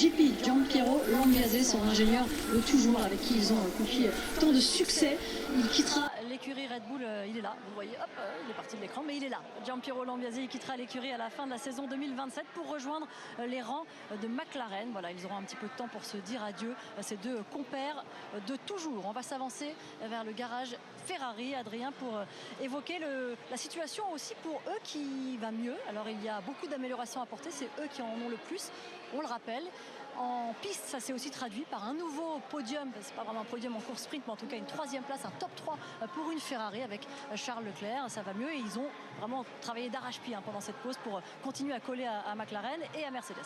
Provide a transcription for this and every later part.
JP, Giampiero Lambiase, son ingénieur de toujours, avec qui ils ont confié tant de succès. Il quittera l'écurie Red Bull, il est là, vous voyez, hop, il est parti de l'écran, mais il est là. Giampiero Lambiase, il quittera l'écurie à la fin de la saison 2027 pour rejoindre les rangs de McLaren. Voilà, ils auront un petit peu de temps pour se dire adieu, ces deux compères de toujours. On va s'avancer vers le garage Ferrari, Adrien, pour évoquer la situation aussi pour eux qui va mieux. Alors il y a beaucoup d'améliorations à apporter, c'est eux qui en ont le plus, on le rappelle. En piste, ça s'est aussi traduit par un nouveau podium, c'est pas vraiment un podium en course sprint, mais en tout cas une 3e place, un top 3 pour une Ferrari avec Charles Leclerc. Ça va mieux et ils ont vraiment travaillé d'arrache-pied pendant cette pause pour continuer à coller à McLaren et à Mercedes.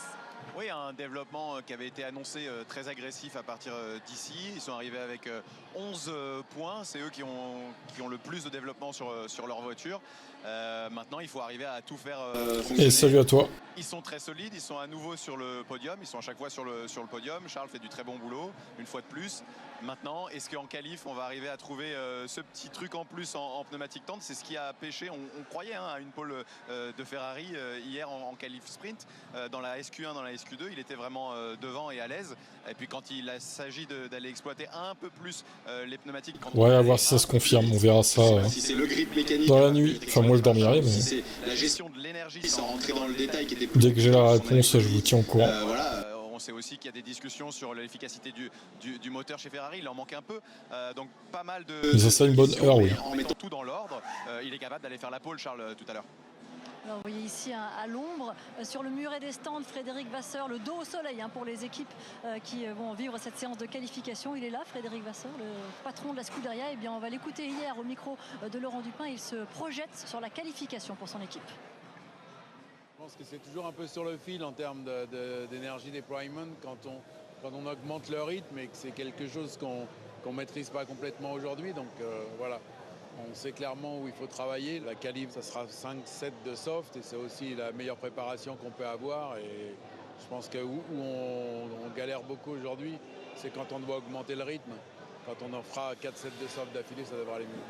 Oui, un développement qui avait été annoncé très agressif à partir d'ici. Ils sont arrivés avec 11 points. C'est eux qui ont le plus de développement sur leur voiture. Maintenant, il faut arriver à tout faire fonctionner. Et salut à toi. Ils sont très solides, ils sont à nouveau sur le podium, ils sont à chaque fois sur le podium. Charles fait du très bon boulot, une fois de plus. Maintenant, est-ce qu'en qualif, on va arriver à trouver ce petit truc en plus en pneumatique tendre? C'est ce qui a pêché, on croyait à une pole de Ferrari hier en qualif sprint. Dans la SQ1, dans la SQ2, il était vraiment devant et à l'aise. Et puis quand il s'agit d'aller exploiter un peu plus les pneumatiques... Ouais, à voir si ça se confirme, on verra ça si c'est le grip mécanique, dans la nuit. Enfin, moi je dormirai, mais... Si c'est la gestion de l'énergie, sans rentrer dans le détail qui était... Dès que j'ai la réponse, je vous tiens au courant. Voilà, on sait aussi qu'il y a des discussions sur l'efficacité du moteur chez Ferrari, il en manque un peu. Donc pas mal de... Mais ça serait une bonne heure, oui. En mettant tout dans l'ordre, il est capable d'aller faire la pole, Charles, tout à l'heure. Alors, vous voyez ici à l'ombre, sur le muret des stands, Frédéric Vasseur, le dos au soleil pour les équipes qui vont vivre cette séance de qualification. Il est là, Frédéric Vasseur, le patron de la Scuderia. Eh bien, on va l'écouter hier au micro de Laurent Dupin. Il se projette sur la qualification pour son équipe. Je pense que c'est toujours un peu sur le fil en termes d'énergie deployment quand on augmente le rythme et que c'est quelque chose qu'on ne maîtrise pas complètement aujourd'hui. Donc voilà. On sait clairement où il faut travailler. La qualif, ça sera 5-7 de soft et c'est aussi la meilleure préparation qu'on peut avoir. Et je pense que où on galère beaucoup aujourd'hui, c'est quand on doit augmenter le rythme. Quand on en fera 4-7 de soft d'affilée, ça devrait aller mieux.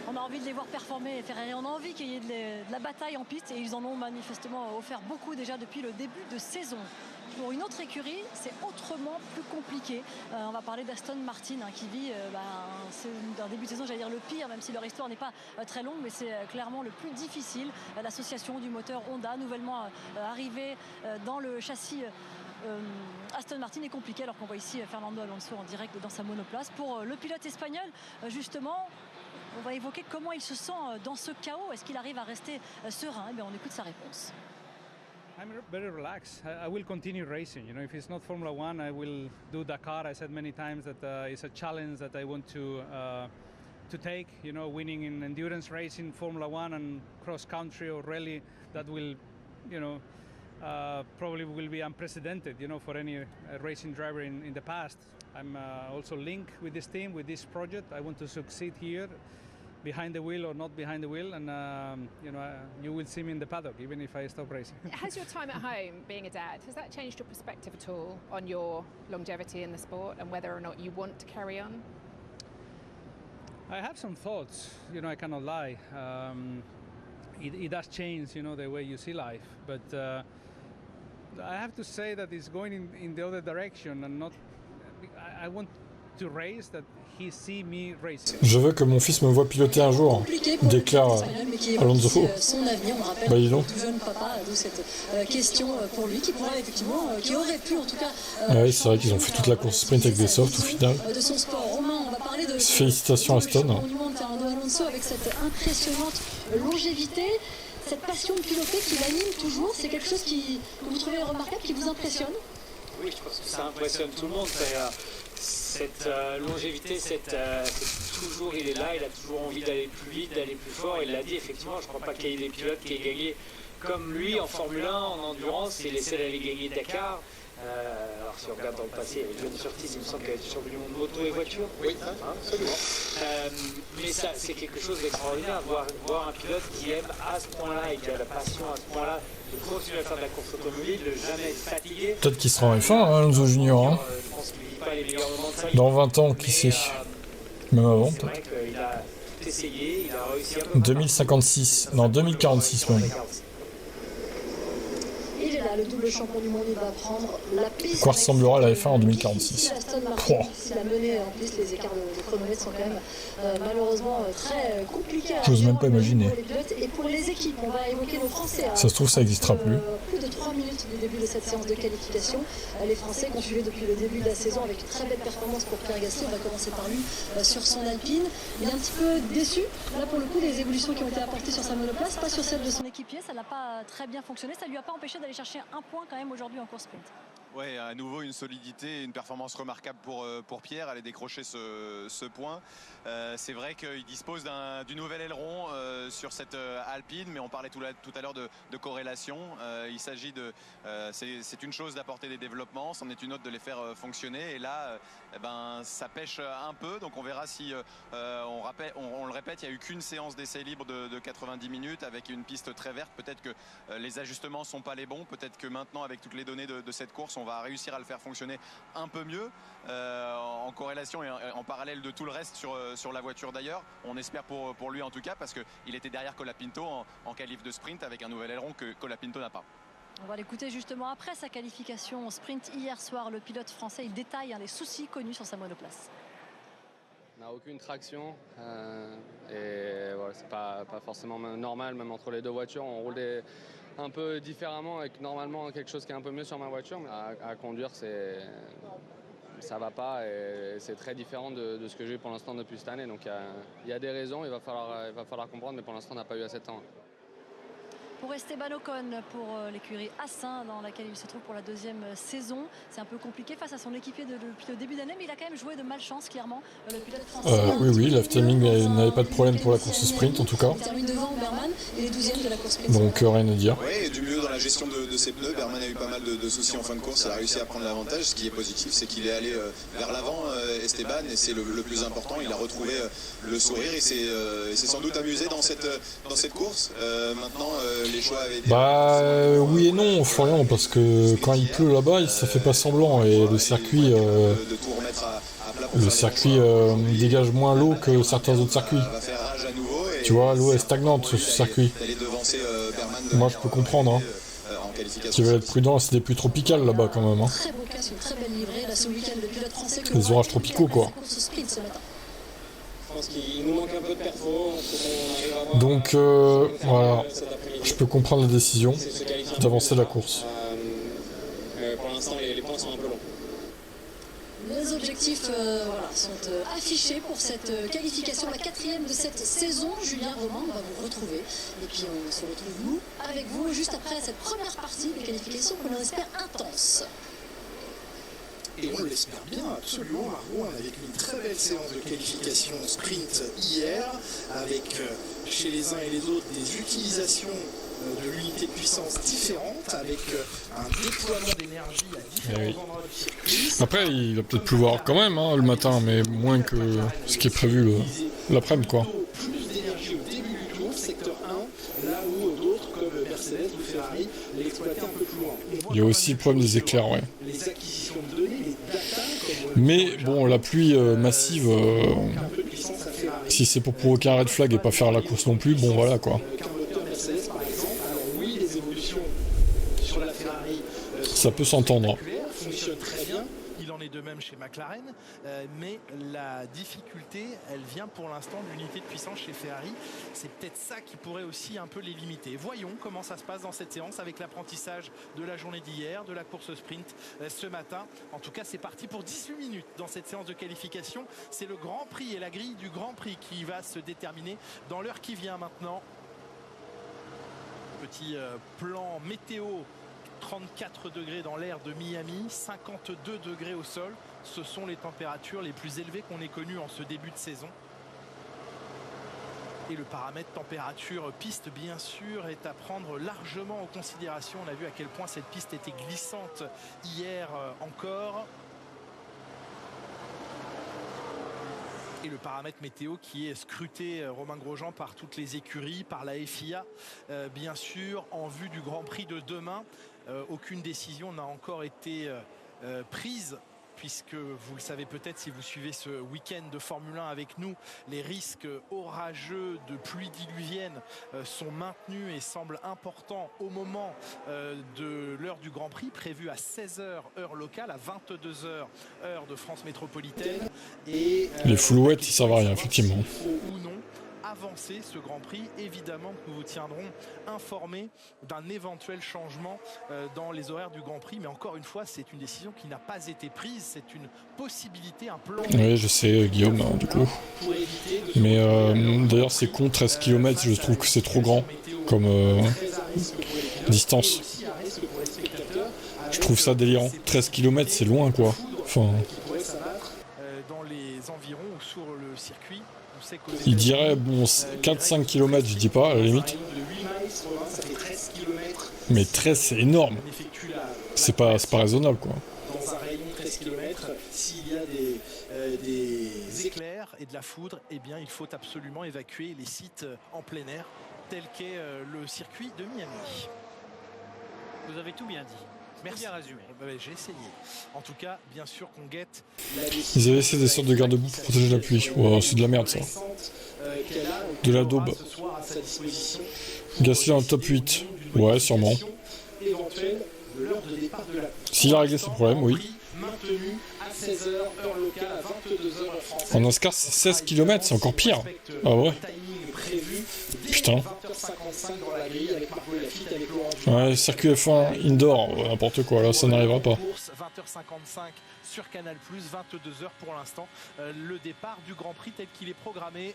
On a envie de les voir performer, Ferrari. On a envie qu'il y ait de la bataille en piste et ils en ont manifestement offert beaucoup déjà depuis le début de saison. Pour une autre écurie, c'est autrement plus compliqué. On va parler d'Aston Martin qui vit un début de saison, j'allais dire le pire, même si leur histoire n'est pas très longue, mais c'est clairement le plus difficile. L'association du moteur Honda, nouvellement arrivée dans le châssis Aston Martin, est compliquée, alors qu'on voit ici Fernando Alonso en direct dans sa monoplace. Pour le pilote espagnol, justement, on va évoquer comment il se sent dans ce chaos. Est-ce qu'il arrive à rester serein? Eh bien, on écoute sa réponse. I'm very relaxed. I will continue racing. You know, if it's not Formula One, I will do Dakar. I said many times that it's a challenge that I want to take. You know, winning in endurance racing, Formula One, and cross country or rally, that will, you know, probably will be unprecedented. You know, for any racing driver in the past. I'm also linked with this team, with this project. I want to succeed here. Behind the wheel or not behind the wheel, and you know, you will see me in the paddock even if I stop racing. Has your time at home being a dad, has that changed your perspective at all on your longevity in the sport and whether or not you want to carry on? I have some thoughts, you know, I cannot lie. It does change, you know, the way you see life, but I have to say that it's going in the other direction, and not. I want to race that. Je veux que mon fils me voie piloter un jour, déclare Alonso. Son avenir, on rappelle, Bah dis donc. tout jeune papa, d'où cette question pour lui qui pourrait effectivement, qui aurait pu en tout cas. Oui, c'est vrai qu'ils ont fait toute la course sprint avec des softs au final. De son sport. Romain, on va parler de. Félicitations Aston. Du monde, Fernando Alonso avec cette impressionnante longévité, cette passion de piloter qui l'anime toujours. C'est quelque chose que vous trouvez remarquable, qui vous impressionne? Oui, je pense que ça impressionne tout le monde. Cette longévité, toujours il est là, il a toujours envie d'aller plus vite, d'aller plus fort. Il l'a dit effectivement, je ne crois pas qu'il y ait des pilotes qui aient gagné comme lui en Formule 1, en endurance. Il essaie d'aller gagner Dakar. Alors si on regarde dans le passé, avec John Surtees, il me semble qu'elle était champion du monde moto et voiture. Oui, absolument. Mais ça, c'est quelque chose d'extraordinaire, voir un pilote qui aime à ce point-là et qui a la passion à ce point-là de continuer à faire de la course automobile, de jamais être fatigué. Peut-être qu'il sera en F1, Alonso Junior. Hein. Je pense qu'il ne vit pas les meilleurs moments de sa vie. Dans 20 ans, qui sait. Même avant, c'est vrai qu'il a essayé, il a réussi à peu 2056, non 2046 même. Il est là, le double champion du monde, il va prendre la piste. Quoi ressemblera la F1 en 2046? S'il a mené, en plus les écarts de chronomètre sont quand même malheureusement très compliqués. J'ose même pas imaginer. Pour les pilotes et pour les équipes, on va évoquer nos Français. Ça se trouve, ça n'existera plus. Plus de 3 minutes du début de cette séance de qualification. Les Français qui ont suivi depuis le début de la saison avec une très belle performance pour Pierre Gasly. On va commencer par lui sur son Alpine. Il est un petit peu déçu, là pour le coup, des évolutions qui ont été apportées sur sa monoplace, pas sur celle de son équipier. Ça n'a pas très bien fonctionné. Ça ne lui a pas empêché d'aller chercher un point quand même aujourd'hui en course sprint. Ouais, à nouveau une solidité, une performance remarquable pour Pierre. Aller décrocher ce point. C'est vrai qu'il dispose du nouvel aileron sur cette Alpine, mais on parlait tout à l'heure de corrélation. Il s'agit c'est une chose d'apporter des développements, c'en est une autre de les faire fonctionner. Et là, ça pêche un peu. Donc on verra si on le répète, il n'y a eu qu'une séance d'essai libre de 90 minutes avec une piste très verte. Peut-être que les ajustements sont pas les bons. Peut-être que maintenant, avec toutes les données de cette course, on va réussir à le faire fonctionner un peu mieux en corrélation et en parallèle de tout le reste sur la voiture d'ailleurs. On espère pour lui en tout cas, parce qu'il était derrière Colapinto en qualif de sprint avec un nouvel aileron que Colapinto n'a pas. On va l'écouter justement après sa qualification au sprint hier soir. Le pilote français, il détaille les soucis connus sur sa monoplace. On n'a aucune traction et voilà, c'est pas forcément normal, même entre les deux voitures. On roule un peu différemment avec normalement quelque chose qui est un peu mieux sur ma voiture, mais à conduire ça va pas et c'est très différent de ce que j'ai eu pour l'instant depuis cette année. Donc il y a des raisons, il va falloir comprendre, mais pour l'instant on n'a pas eu assez de temps. Pour Esteban Ocon, pour l'écurie Assin dans laquelle il se trouve pour la deuxième saison, c'est un peu compliqué face à son équipier depuis le début d'année, mais il a quand même joué de malchance clairement. Le pilote français. Oui, l'afterming n'avait pas de problème pour la course sprint en tout cas. Il termine devant Berman et les 12e de la course sprint. Donc rien à dire. Oui, et du mieux dans la gestion de ses pneus. Berman a eu pas mal de soucis en fin de course, il a réussi à prendre l'avantage. Ce qui est positif, c'est qu'il est allé vers l'avant, Esteban, et c'est le plus important. Il a retrouvé le sourire et s'est sans doute amusé dans cette course. Maintenant, les choix avaient été... Oui et non, Florian, parce que quand il pleut là-bas, ça fait pas semblant et le circuit dégage moins l'eau que certains autres circuits. Tu vois, l'eau est stagnante sur ce circuit. Moi je peux comprendre. Tu vas être prudent, c'est des pluies tropicales là-bas quand même. Très beau casse, une très belle livrée là ce week-end de pilote français. Les orages tropicaux quoi. Je pense qu'il nous manque un peu de perfo. Donc voilà, je peux comprendre la décision d'avancer la course. Pour l'instant, les points sont un peu longs. Les objectifs sont affichés pour cette qualification, la 4e de cette saison. Julien Romain, on va vous retrouver. Et puis on se retrouve nous, avec vous, juste après cette première partie des qualifications que l'on espère intense. Et on l'espère bien, absolument, Margot, avec une très belle séance de qualification sprint hier, avec chez les uns et les autres des utilisations de l'unité de puissance différentes, avec un déploiement d'énergie à différents endroits du circuit. Après, il va peut-être pleuvoir quand même le matin, mais moins que ce qui est prévu l'après-midi quoi. Plus d'énergie au début du tour, secteur 1, là où d'autres comme Mercedes ou Ferrari l'exploitaient un peu plus loin. Il y a aussi le problème des éclairs, ouais. Les acquisitions de données, les data, mais bon, la pluie massive, si c'est pour provoquer un red flag et pas faire la course non plus, bon voilà quoi. Ça peut s'entendre. Fonctionne très bien. Il en est de même chez McLaren, mais la difficulté, elle vient pour l'instant de l'unité de puissance chez Ferrari. C'est peut-être ça qui pourrait aussi un peu les limiter. Voyons comment ça se passe dans cette séance avec l'apprentissage de la journée d'hier, de la course sprint ce matin. En tout cas, c'est parti pour 18 minutes dans cette séance de qualification. C'est le Grand Prix et la grille du Grand Prix qui va se déterminer dans l'heure qui vient maintenant. Petit plan météo. 34 degrés dans l'air de Miami, 52 degrés au sol. Ce sont les températures les plus élevées qu'on ait connues en ce début de saison. Et le paramètre température piste, bien sûr, est à prendre largement en considération. On a vu à quel point cette piste était glissante hier encore. Et le paramètre météo qui est scruté, Romain Grosjean, par toutes les écuries, par la FIA, bien sûr, en vue du Grand Prix de demain. Aucune décision n'a encore été prise puisque vous le savez peut-être si vous suivez ce week-end de Formule 1 avec nous, les risques orageux de pluie diluvienne sont maintenus et semblent importants au moment de l'heure du Grand Prix, prévue à 16h heure locale, à 22h heure de France métropolitaine. Et les flouettes, ça va rien, effectivement. Ou non avancer ce Grand Prix, évidemment que nous vous tiendrons informés d'un éventuel changement dans les horaires du Grand Prix, mais encore une fois c'est une décision qui n'a pas été prise, c'est une possibilité, un plan. Oui, je sais, Guillaume, du coup. Mais d'ailleurs c'est con, 13 km, je trouve que c'est trop grand comme distance. Je trouve ça délirant, 13 km c'est loin quoi. Enfin... dans les environs ou sur le circuit. Il dirait, bon, 4-5 km, je dis pas, à la limite. Mais 13, c'est énorme. C'est pas raisonnable, quoi. Dans un rayon de 13 km, s'il y a des éclairs et de la foudre, eh bien, il faut absolument évacuer les sites en plein air, tel qu'est le circuit de Miami. Vous avez tout bien dit. Merci. Bien résumé. J'ai essayé. En tout cas, bien sûr qu'on guette. Ils avaient essayé des sortes de garde-boue pour protéger la pluie. Wow, c'est de la merde ça. De la daube. Gasly en top 8. Ouais, sûrement. S'il a réglé ses problèmes, oui. En NASCAR, c'est 16 km, c'est encore pire. Ah ouais. Putain. Ouais, circuit F1 indoor, n'importe quoi, là ça n'arrivera pas. 20h55 sur Canal+, 22h pour l'instant, le départ du Grand Prix tel qu'il est programmé.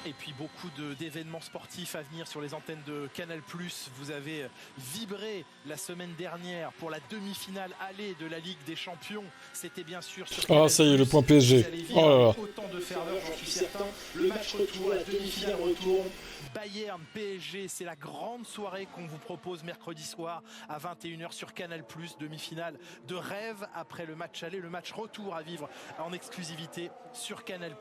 Et puis beaucoup d'événements sportifs à venir sur les antennes de Canal+. Vous avez vibré la semaine dernière pour la demi-finale aller de la Ligue des Champions. C'était bien sûr sur Canal+. Ah ça y est, le point PSG. Oh là là. Autant de ferveur, j'en suis certain. Le match retour, la demi-finale retour. Bayern PSG, c'est la grande soirée qu'on vous propose mercredi soir à 21h sur Canal+, demi-finale de rêve après le match aller, le match retour à vivre en exclusivité sur Canal+.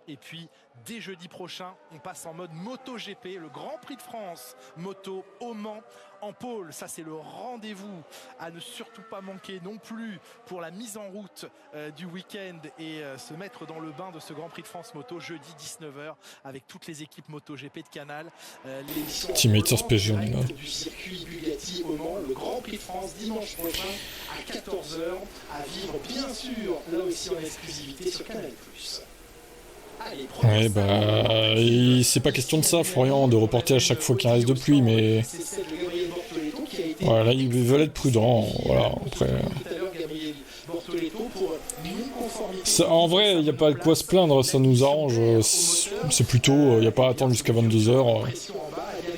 Et puis, dès jeudi prochain, on passe en mode MotoGP, le Grand Prix de France, moto au Mans, en pôle. Ça, c'est le rendez-vous à ne surtout pas manquer non plus pour la mise en route du week-end et se mettre dans le bain de ce Grand Prix de France moto jeudi 19h avec toutes les équipes MotoGP de Canal. Teammates PSG, on est là. Du circuit Bugatti au Mans, le Grand Prix de France dimanche prochain à 14h à vivre bien sûr là aussi en exclusivité sur Canal+. Ouais bah c'est pas question de ça Florian, de reporter à chaque fois qu'il reste de pluie, mais voilà, ils veulent être prudents, voilà, après ça, en vrai il n'y a pas de quoi se plaindre, ça nous arrange, c'est plutôt, il n'y a pas à attendre jusqu'à 22h,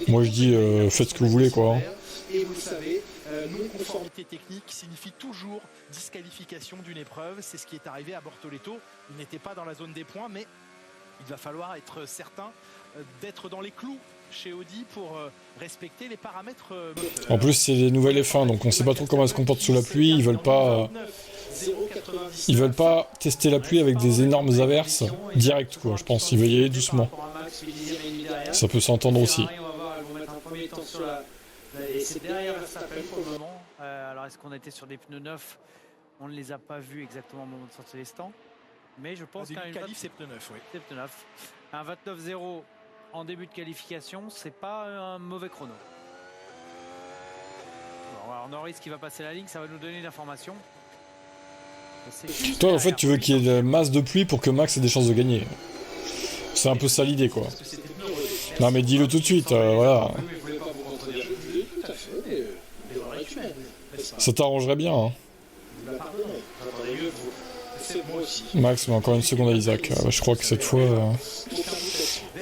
moi je dis faites ce que vous voulez quoi. Et vous le savez, non-conformité technique signifie toujours disqualification d'une épreuve, c'est ce qui est arrivé à Bortoleto, il n'était pas dans la zone des points, mais il va falloir être certain d'être dans les clous chez Audi pour respecter les paramètres moteurs. En plus c'est les nouvelles F1 donc on sait pas trop comment elles se comportent sous la pluie, ils veulent pas tester la pluie avec des énormes averses direct quoi, je pense, ils veulent y aller doucement. Ça peut s'entendre aussi. Et c'est derrière Verstappen pour le moment. Alors est-ce qu'on était sur des pneus neufs? On ne les a pas vus exactement au moment de sortir les stands. Mais je pense qu'un qualif c'est pneu neuf, oui. C'est pneu neuf. Un 29-0 en début de qualification, c'est pas un mauvais chrono. Bon, alors Norris qui va passer la ligne, ça va nous donner l'information. Toi en fait tu veux qu'il y ait de masse de pluie pour que Max ait des chances de gagner. C'est un peu ça l'idée quoi. Non mais dis-le tout de suite, voilà. Ça t'arrangerait bien hein. Max, mais encore une seconde à Isaac. Je crois que cette fois,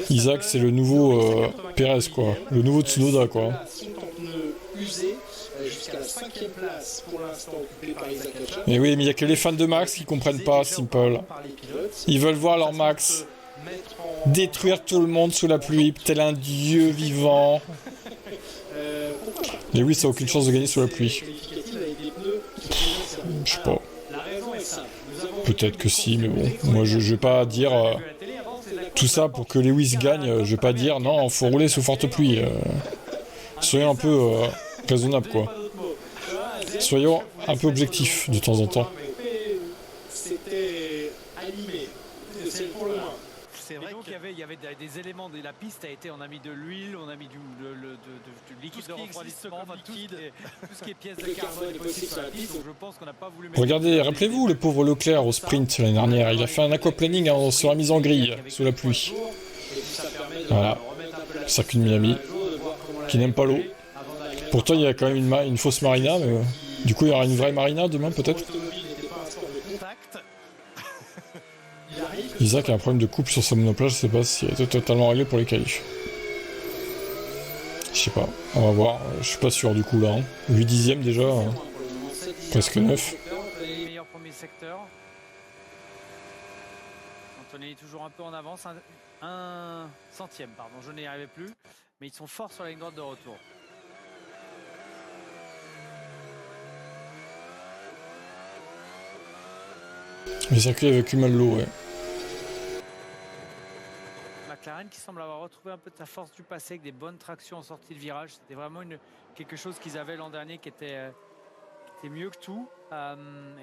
Isaac c'est le nouveau Pérez quoi, le nouveau Tsunoda quoi. Mais oui, mais il n'y a que les fans de Max qui comprennent pas, Simple. Ils veulent voir leur Max détruire tout le monde sous la pluie, tel un dieu vivant. Et oui, ça a aucune chance de gagner sous la pluie. Je sais pas. Peut-être que si, mais bon. Moi, je vais pas dire tout ça pour que Lewis gagne. Je vais pas dire non, faut rouler sous forte pluie. Soyez un peu raisonnable, quoi. Soyons un peu objectifs de temps en temps. C'était animé, c'est pour le moins. C'est vrai qu'il y avait des éléments de la piste on a mis de l'huile, on a mis du liquide de refroidissement, tout ce qui est pièces de carbone est possible sur la piste, donc je pense qu'on n'a pas voulu mettre... Regardez, rappelez-vous le pauvre Leclerc au sprint l'année dernière, il a fait un aquaplaning sur la mise en grille, sous la pluie. Voilà, circuit de Miami, qui n'aime pas l'eau. Pourtant il y a quand même une fausse marina, mais du coup il y aura une vraie marina demain peut-être. Isaac a un problème de couple sur sa monoplace, je sais pas si elle était totalement réglée pour les qualifs. Je sais pas, on va voir, je suis pas sûr du coup là. 8 dixièmes déjà, presque 9. Les meilleurs premiers secteurs. Antonelli toujours un peu en avance, un centième, pardon, je n'y arrivais plus, mais ils sont forts sur la ligne droite de retour. Les circuits avec eu mal l'eau, ouais. McLaren qui semble avoir retrouvé un peu de sa force du passé avec des bonnes tractions en sortie de virage. C'était vraiment quelque chose qu'ils avaient l'an dernier qui était mieux que tout.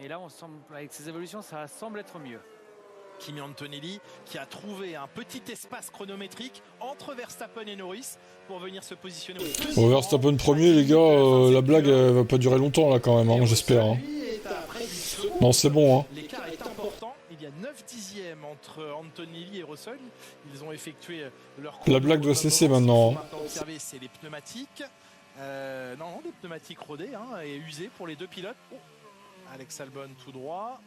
Et là, avec ces évolutions, ça semble être mieux. Kimi Antonelli qui a trouvé un petit espace chronométrique entre Verstappen et Norris pour venir se positionner au deuxième. Bon, Verstappen premier, les gars, la blague elle va pas durer longtemps là quand même, hein, j'espère. Hein. Non, c'est bon. Hein. L'écart est important. Il y a 9 dixièmes entre Antonelli et Russell. Ils ont effectué leur... La blague doit cesser maintenant. Maintenant observer, c'est les pneumatiques. Non, des pneumatiques rodées et usées pour les deux pilotes. Oh. Alex Albon tout droit.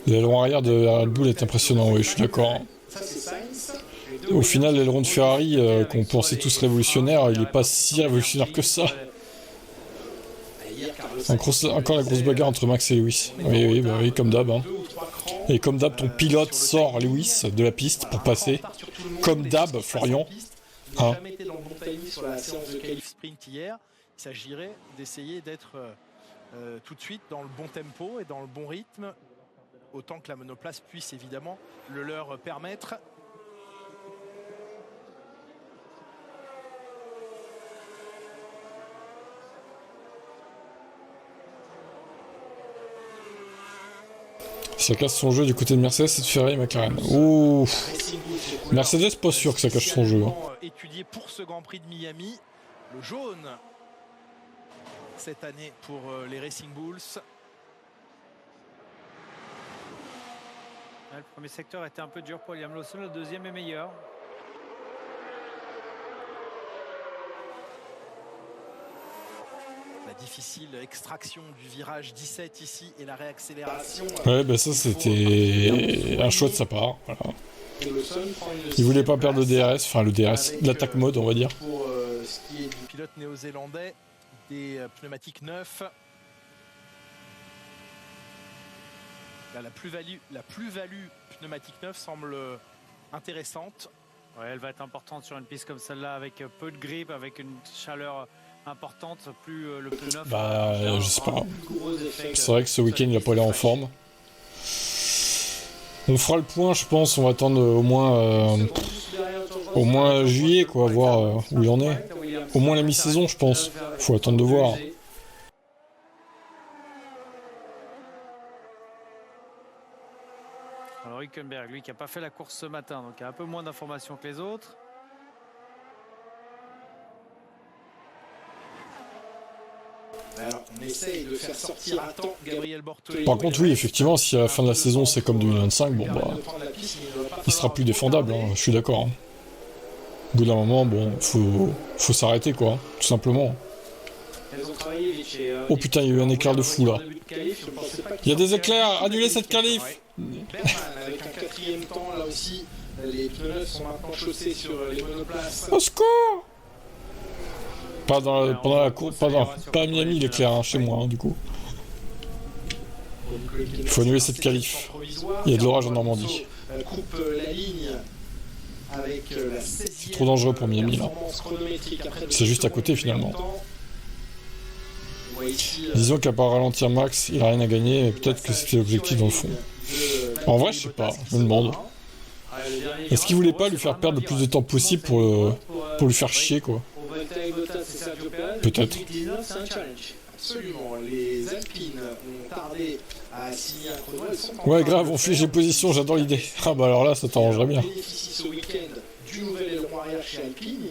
L'aileron arrière de Red Bull est impressionnant, oui, je suis d'accord. Au final, l'aileron de Ferrari, qu'on pensait tous révolutionnaire, il n'est pas si révolutionnaire que ça. Encore la grosse bagarre entre Max et Lewis. Oui, comme d'hab. Hein. Et comme d'hab, ton pilote sort Lewis de la piste pour passer. Comme d'hab, Florian. Hein. Jamais dans le bon timing sur la séance de qualif sprint hier. Il s'agirait d'essayer d'être tout de suite dans le bon tempo et dans le bon rythme. Autant que la monoplace puisse évidemment le leur permettre. Ça casse son jeu du côté de Mercedes et de Ferrari et McLaren. Ouh. Mercedes, pas sûr que ça cache son jeu. Hein. Étudié pour ce Grand Prix de Miami, le jaune cette année pour les Racing Bulls. Le premier secteur était un peu dur pour Liam Lawson, le deuxième est meilleur. La difficile extraction du virage 17 ici et la réaccélération. Ouais, bah ça c'était un choix de sa part. Voilà. Il voulait pas perdre le DRS, enfin le DRS, l'attaque mode on va dire. Pour ce qui est du pilote néo-zélandais, des pneumatiques neufs. Là, la plus-value pneumatique neuve semble intéressante. Ouais, elle va être importante sur une piste comme celle-là avec peu de grip, avec une chaleur importante. Plus le pneu neuf. Bah, je sais pas. C'est vrai que ce week-end il a pas l'air en forme. On fera le point, je pense. On va attendre au moins juillet, quoi, voir où il en est. Au moins la mi-saison, je pense. Faut attendre de voir. Alors Hülkenberg, lui qui n'a pas fait la course ce matin, donc il a un peu moins d'informations que les autres. Alors, on essaye de faire sortir à temps Gabriel Bortoli. Par contre, oui, effectivement, si à la fin de la saison c'est comme 2025, bon bah, il sera plus défendable, hein, je suis d'accord. Hein. Au bout d'un moment, bon, faut s'arrêter, quoi, tout simplement. Oh putain, il y a eu un éclair de fou là. Il y a des éclairs, annulez cette qualif. Berman avec un quatrième temps, là aussi, les pneus sont maintenant chaussés sur les monoplaces. Au secours! Pas pendant la course, pas à Miami l'éclair, hein, chez moi, hein, du coup. Il faut annuler cette qualif. Il y a de l'orage en Normandie. Coupe la ligne avec la 16e. C'est trop dangereux pour Miami là. C'est juste à côté finalement. Disons qu'à part ralentir Max, il a rien à gagner et peut-être que c'était l'objectif dans le fond. En vrai, je sais pas, je me demande. Est-ce qu'il voulait pas lui faire perdre le plus de temps possible pour lui faire chier, quoi? c'est Sergio Perez. Peut-être. 2019, c'est un challenge. Absolument, les Alpines ont tardé à signer un chrono. Elles sont en Ouais, train grave, de on faire. fait position, j'adore l'idée. Ah bah alors là, ça t'arrangerait bien. On bénéficie ce week-end du nouvel aileron arrière chez Alpine.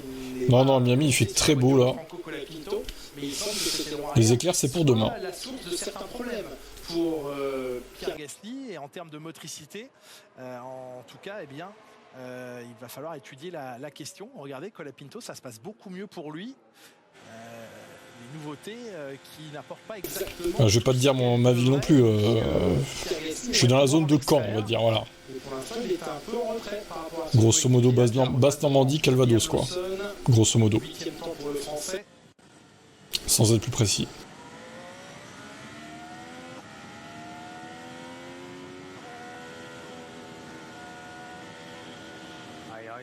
Non, non, Miami, il fait très beau là. Franco Colapinto, mais il semble que cet aileron Les arrière éclairs, c'est pour demain. soit la source de certains problèmes pour Pierre Gasly, et en termes de motricité, en tout cas, eh bien, il va falloir étudier la question. Regardez, Colapinto, ça se passe beaucoup mieux pour lui. Les nouveautés qui n'apportent pas exactement. Je vais pas te dire ma vie non plus. Je suis dans la zone de Caen, on va dire, voilà. Et pour l'instant, il est un peu en retrait par rapport à son Grosso modo, coéquipier. basse Normandie, Calvados, quoi. Grosso modo. 8e temps pour le Français. Sans être plus précis.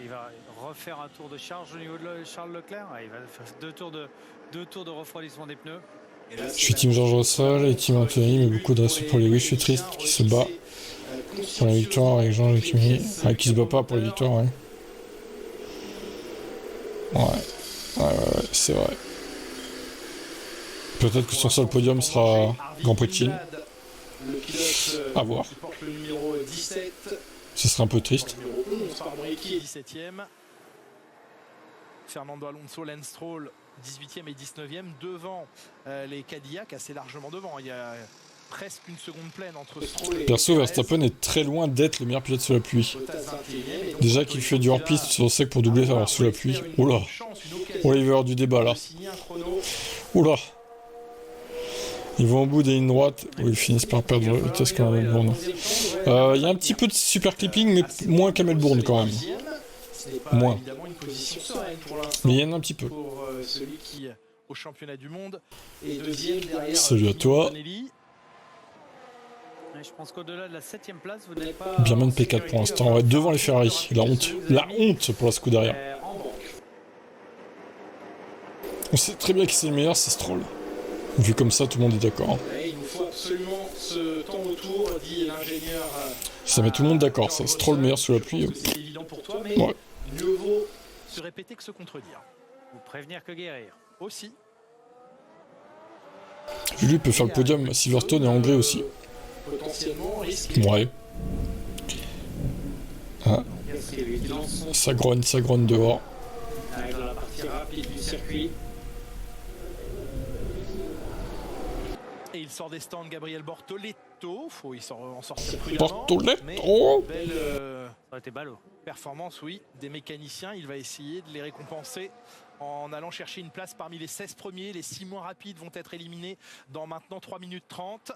Il va refaire un tour de charge au niveau de Charles Leclerc. Il va faire deux tours de refroidissement des pneus. Je suis team George Russell et team Anthony, mais beaucoup de respect pour Lewis. Je suis triste qu'il se bat pour la victoire avec Jean Kimi. Enfin, qui se bat pas pour la victoire, ouais. Ouais, c'est vrai. Peut-être que son seul podium sera Grand Prix de Chine. Le pilote À voir. qui porte le numéro 17. Ce serait un peu triste. Le numéro 11, pardon, et qui est 17e. Fernando Alonso, Lance Stroll, 18e et 19e, devant les Cadillacs, assez largement devant. Il y a presque une seconde pleine entre Stroll et Perso, Verstappen est très loin d'être le meilleur pilote sous la pluie. Déjà qu'il fait du hors-piste sur le sec pour doubler sous la pluie. Oula. Oliver du débat là. Oula. Ils vont au bout des lignes droites où ils finissent par perdre de vitesse quand même. Il y a un petit peu de super clipping, mais moins qu'à Melbourne quand même. Moins. Mais il y en a un petit peu. Pour celui qui, au championnat du monde, est deuxième derrière. Salut à toi. Je pense qu'au-delà de la 7ème place, vous n'avez pas. Birman P4 pour l'instant, ouais, devant les Ferrari. La honte. La honte pour la Scuderia. On sait très bien qui c'est le meilleur, c'est Stroll. Vu comme ça, tout le monde est d'accord. Il nous faut absolument ce temps autour, dit l'ingénieur. Ça met tout le monde d'accord, ça. Stroll meilleur sous la pluie. C'est évident pour toi, mais Ouais. mieux vaut se répéter que se contredire. Vous prévenir que guérir. Aussi. Lui peut faire le podium, Silverstone et Hongrie aussi. Potentiellement, risque. Ouais. Ah. Ça grogne dehors. Arrive dans la partie rapide du circuit. Et il sort des stands Gabriel Bortoletto. Faut en sortir prudemment. Bortoletto. Mais belle Ça aurait été ballot. performance, oui, des mécaniciens. Il va essayer de les récompenser en allant chercher une place parmi les 16 premiers. Les 6 moins rapides vont être éliminés dans maintenant 3 minutes 30.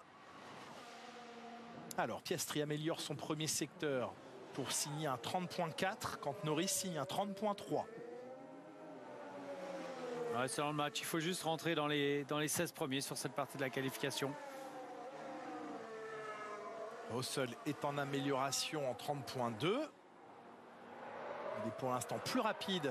Alors, Piastri améliore son premier secteur pour signer un 30.4 quand Norris signe un 30.3. Ouais, c'est dans le match. Il faut juste rentrer dans les 16 premiers sur cette partie de la qualification. Russell est en amélioration en 30.2. Il est pour l'instant plus rapide,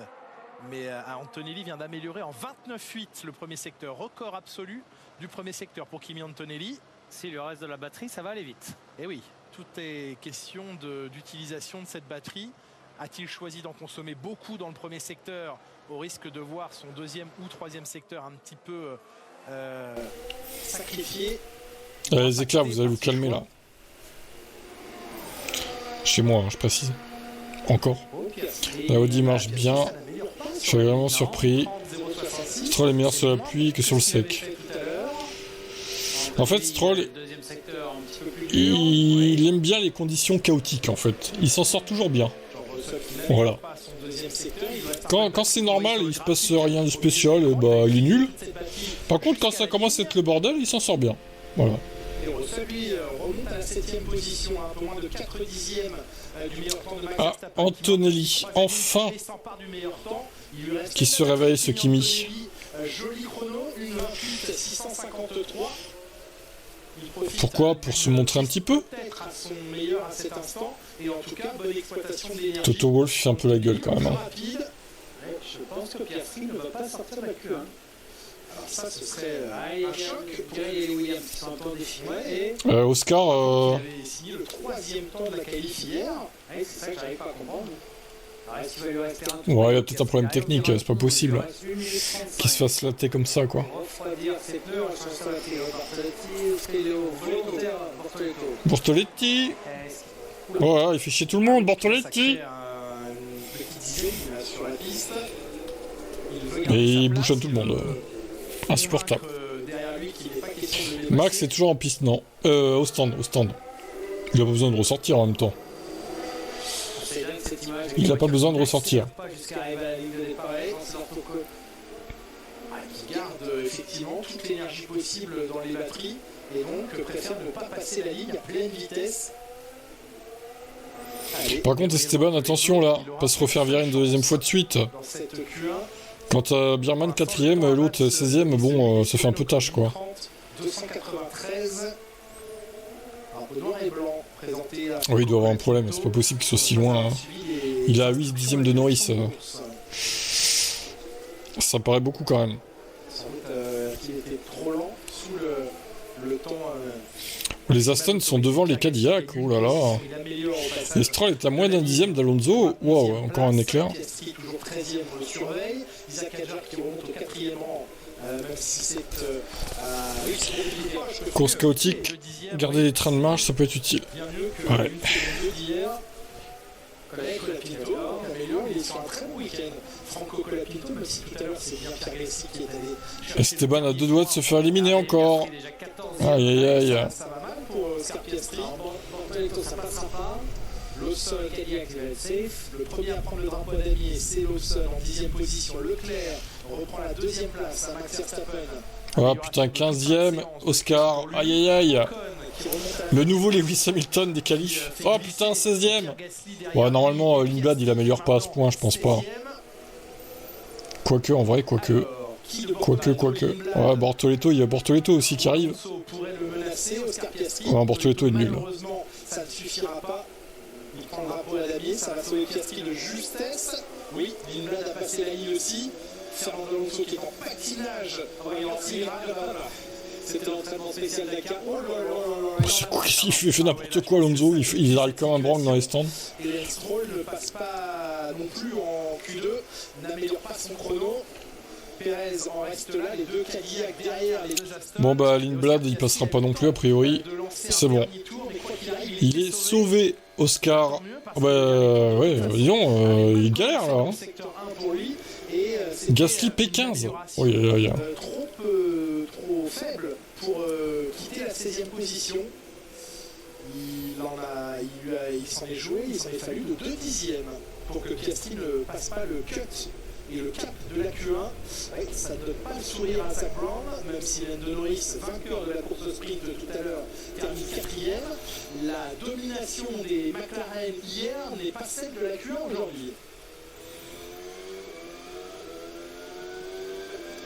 mais Antonelli vient d'améliorer en 29.8 le premier secteur. Record absolu du premier secteur pour Kimi Antonelli. Si le reste de la batterie, ça va aller vite. Et oui, tout est question d'utilisation de cette batterie. A-t-il choisi d'en consommer beaucoup dans le premier secteur au risque de voir son deuxième ou troisième secteur un petit peu sacrifié? Les éclairs, vous allez vous calmer là. Chez moi, hein, je précise. Encore. La Audi marche bien. Je suis vraiment surpris. Stroll est meilleur sur la pluie que sur le sec. En fait, Stroll, il aime bien les conditions chaotiques en fait. Il s'en sort toujours bien. Voilà. Quand c'est normal, il se passe rien de spécial, et bah il est nul. Par contre, quand ça commence à être le bordel, il s'en sort bien. Voilà. Et Russell, lui, remonte à la 7ème position, un peu moins de 4 dixièmes du meilleur temps de Max Ah, Verstappen. Antonelli, enfin, qui se réveille, ce Kimi. Joli chrono, 1:28.653. Pourquoi? Pour se montrer un petit peu. Peut-être à son meilleur à cet instant, et en tout cas, bonne exploitation de l'énergie. Toto Wolff fait un peu la gueule quand même. Hein. Rapide. Je pense que Piastri ne va pas sortir de la Q1. Alors ça, ce serait un choc. Il y a les Williams qui sont un peu en défi. Et Oscar, il avait signé le 3e temps de la qualif hier. Ouais, c'est ça que j'arrive pas à comprendre. Alors, est-ce qu'il va lui rester un tour? Ouais, il y a peut-être un problème technique, c'est pas possible. Qu'il se fasse latter comme ça, quoi. Refroidir ses pneus, on change sur la Théo Bartoletti, Théo volontaire, Bortoletto. Bortoletti. Ouais, il fait chier tout le monde, Bortoletti. Sur la piste. Et il bouchonne tout le monde. Insupportable. Max est toujours en piste, non. Au stand. Il a pas besoin de ressortir en même temps. Il a pas besoin de ressortir. Il garde effectivement toute l'énergie possible dans les batteries et donc préfère ne pas passer la ligne à pleine vitesse. Par contre, Esteban, attention là, pas se refaire virer une deuxième fois de suite. Quand t'as Birman 4ème, l'autre 16ème, bon, ça fait un peu tâche quoi. 293. Alors, de noir et blanc, présenté à... Oui, il doit avoir un problème, c'est pas possible qu'il soit si loin. Hein. Il a 8 dixièmes de Norris. Ça paraît beaucoup quand même. Sans doute qu'il était trop lent sous le temps... Les Aston sont devant les Cadillac, oh là là. Et Stroll est à moins d'un dixième d'Alonso. Waouh, encore un éclair. Toujours 13ème, on le surveille. Isaac Hadjar qui remonte au 4ème rang, même si c'est... Course chaotique, garder les trains de marche, ça peut être utile. Ouais. Il est sur un très bon week-end. Franco Colapinto, même si tout à l'heure c'est bien Pierre Gasly qui est allé... Esteban a 2 doigts de se faire éliminer encore. Aïe aïe aïe. Ça va mal pour Scarpiastri. Bortoletto, ça passe sympa. Lawson et Cadillac va être safe. Le premier à prendre le drapeau damier, c'est Lawson en 10ème position. Leclerc reprend la 2ème place à Max Verstappen. Ah putain, 15ème, Oscar. Aïe aïe aïe. Le nouveau Lewis Hamilton des qualifs. Oh putain, 16ème. Ouais, normalement, Lindblad il améliore pas à ce point, je pense pas. Quoique, en vrai, quoique. Ouais, Bortoletto, il y a Bortoletto aussi qui arrive. Ouais, Bortoletto est nul. Malheureusement, ça ne suffira pas. Il prend le drapeau à damier, ça va sauver Piastri de justesse. Oui, Lindblad a passé la ligne aussi. Fernando Alonso qui est en patinage. C'était l'entraînement spécial Dakar. Oh là là. C'est quoi qu'il fait n'importe quoi, Alonso. Il arrive comme un branque dans les stands. Et Stroll ne passe pas non plus en Q2, n'améliore pas son chrono. Perez en reste là, les deux Cadillac derrière, les deux Aston. Bon bah Lindblad il passera pas non plus a priori. C'est bon. Il est sauvé, Oscar. Bah ouais, disons, il galère là. Hein. Gasly P15. Oui, trop faible pour quitter la 16ème position. Il s'en est joué, il s'en est fallu de 2 dixièmes pour que Piastri ne passe pas le cut et le cap de la Q1. Ouais, ça ne donne pas le sourire à Zak Brown, même si Lando Norris, vainqueur de la course de sprint tout à l'heure, termine 4ème. La domination des McLaren hier n'est pas celle de la Q1 aujourd'hui.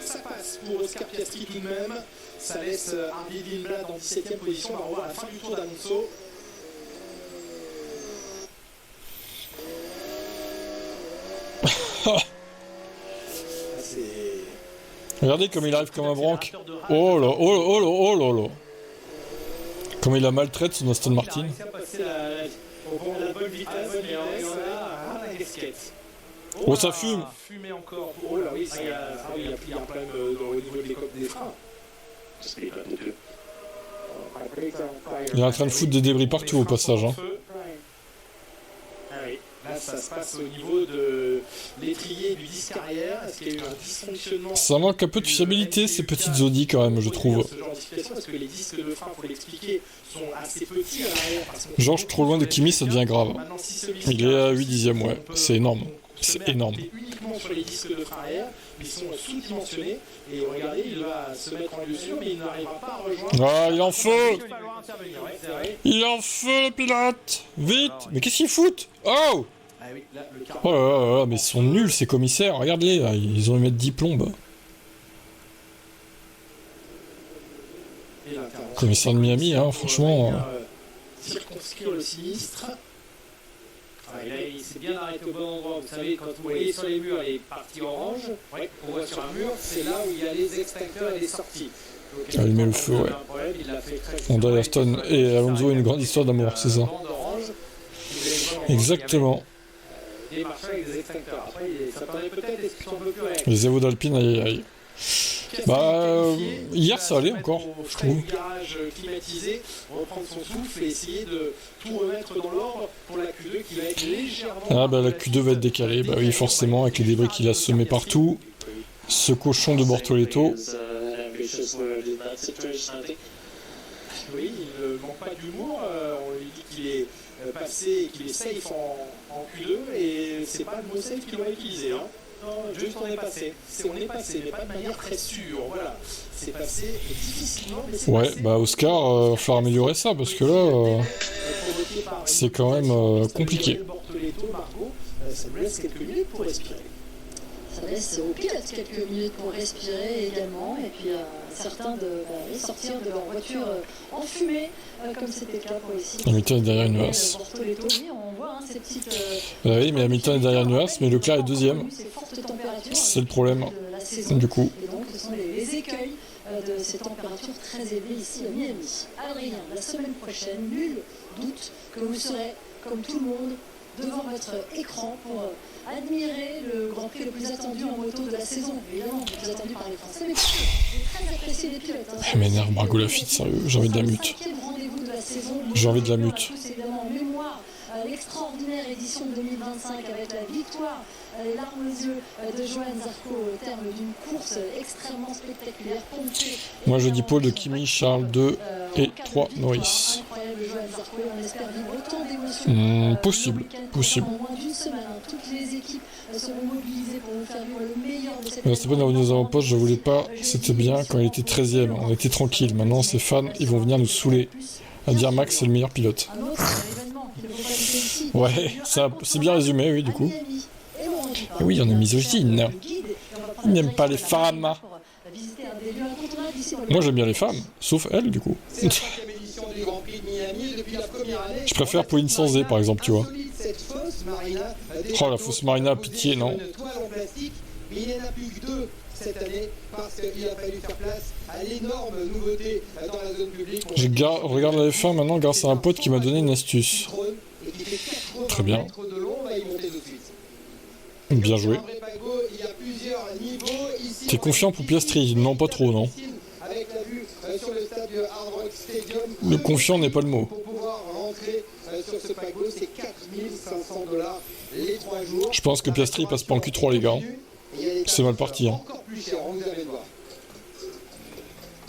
Ça passe pour Oscar Piastri tout de même. Ça laisse Harvey Lindblad en 17ème position. On va revoir la fin du tour d'Alonso. Regardez comme il arrive comme un branque. Oh là, oh là, oh là, oh là là. Comme il a maltraite son Aston Martin. Oh, ça fume. Fumer encore. Oh là, oui, il y a un problème au niveau des freins. Il est en train de foutre des débris partout au passage. Hein. Là, ça se passe au niveau de l'étrier du disque arrière. Est-ce qu'il y a eu un dysfonctionnement? Ça manque un peu de fiabilité, ces petites Audi quand même, je trouve. Ce genre de situation, parce que les disques de frein, pour l'expliquer, sont assez petits à l'arrière. Georges trop loin de Kimi, ça devient grave. Il est à 8 dixièmes, ouais. C'est énorme. C'est énorme. Uniquement sur les disques de frein arrière, ils sont sous-dimensionnés. Et regardez, il va se mettre en lieu sûr, mais il n'arrivera pas à rejoindre. Ah, il est en feu! Il est en feu, le pilote! Vite! Mais qu'est-ce qu'ils foutent? Oh! Oh là là, mais ils sont nuls ces commissaires, regardez, là, ils ont dû mettre 10 plombes. Commissaire de Miami, hein, franchement. Circonscrire le sinistre. Il s'est bien arrêté au bon endroit. Vous savez, quand vous voyez sur les murs les parties oranges, on voit sur un mur, c'est là où il y a les extincteurs et les sorties. Ah, il met le feu, ouais. Honda et Aston et Alonso, une grande histoire d'amour, c'est ça. Exactement. et marchant avec des extincteurs. Après, il s'attendait peut-être à ce qu'ils soient un peu plus réactifs. Les Evo d'Alpine, aïe aïe. Bah, hier ça allait encore, je trouve. Garage climatisé, reprendre son souffle et essayer de tout remettre dans l'ordre pour la Q2 qui va être légèrement... Ah bah la Q2 va être décalée, bah oui forcément, avec les débris qu'il a semés partout. Ce cochon de Bortoleto. Oui, il ne manque pas d'humour, on lui dit qu'il est passé et qu'il est safe en Q2 et c'est pas le mot safe qu'il va utiliser. Hein. Non, juste on est passé. On est passé, mais pas de manière très sûre. Voilà. C'est passé difficilement, mais c'est Ouais, passé. bah Oscar, va falloir améliorer ça parce que là, c'est quand même compliqué. Ça nous laisse quelques minutes pour respirer. Ça laisse aux pilotes quelques minutes pour respirer également, et puis certains de sortir de leur voiture enfumée, comme c'était le cas pour ici. Hamilton est derrière une nuace. Bortoleto, oui, on voit ces petites... Oui, mais Hamilton est derrière une nuace, mais Leclerc est deuxième. C'est le problème, du coup. Et donc ce sont les écueils de ces températures très élevées ici à Miami. Adrien, la semaine prochaine, nul doute que vous serez, comme tout le monde, devant votre écran pour admirer le Grand Prix le plus attendu en moto de la saison. Évidemment, le plus attendu par les Français, mais très apprécié des pilotes. Elle m'énerve, Margot Lafitte, sérieux, j'ai envie de la mute. J'ai envie de la mute. Évidemment, en mémoire, l'extraordinaire édition 2025 avec la victoire, les larmes aux yeux de Johan Zarco au terme d'une course extrêmement spectaculaire. Moi je dis Paul de Kimi, Charles 2 et 3 Norris. Incroyable Johan Zarco, on espère vivre autant d'émotions. Possible, possible. En moins d'une semaine, toutes les équipes seront mobilisées pour vous faire vivre le meilleur de cette C'était pas dans nos avant-postes, je voulais pas, c'était bien quand il était 13ème, on était tranquille. Maintenant ces fans, ils vont venir nous saouler. À dire Max c'est le meilleur pilote. Ouais, c'est bien résumé, oui, du coup. Et oui, on est misogyne. Il n'aime pas les femmes. Moi j'aime bien les femmes, sauf elle, du coup. Je préfère Pauline Sanzé, par exemple, tu vois. Oh, la fausse Marina, pitié, non. Mais il n'y en a plus que 2 cette année parce qu'il a fallu faire place à l'énorme nouveauté dans la zone publique. Regarde la F1 maintenant grâce à un pote qui m'a donné une astuce. Très bien. Bien joué. T'es confiant pour Piastri? Non, pas trop, non. Le confiant n'est pas le mot. Pour pouvoir rentrer sur ce paquebot, c'est 4 500 $ les 3 jours. Je pense que Piastri passe pas en Q3, les gars. C'est mal parti. Hein. Encore plus cher, vous allez voir.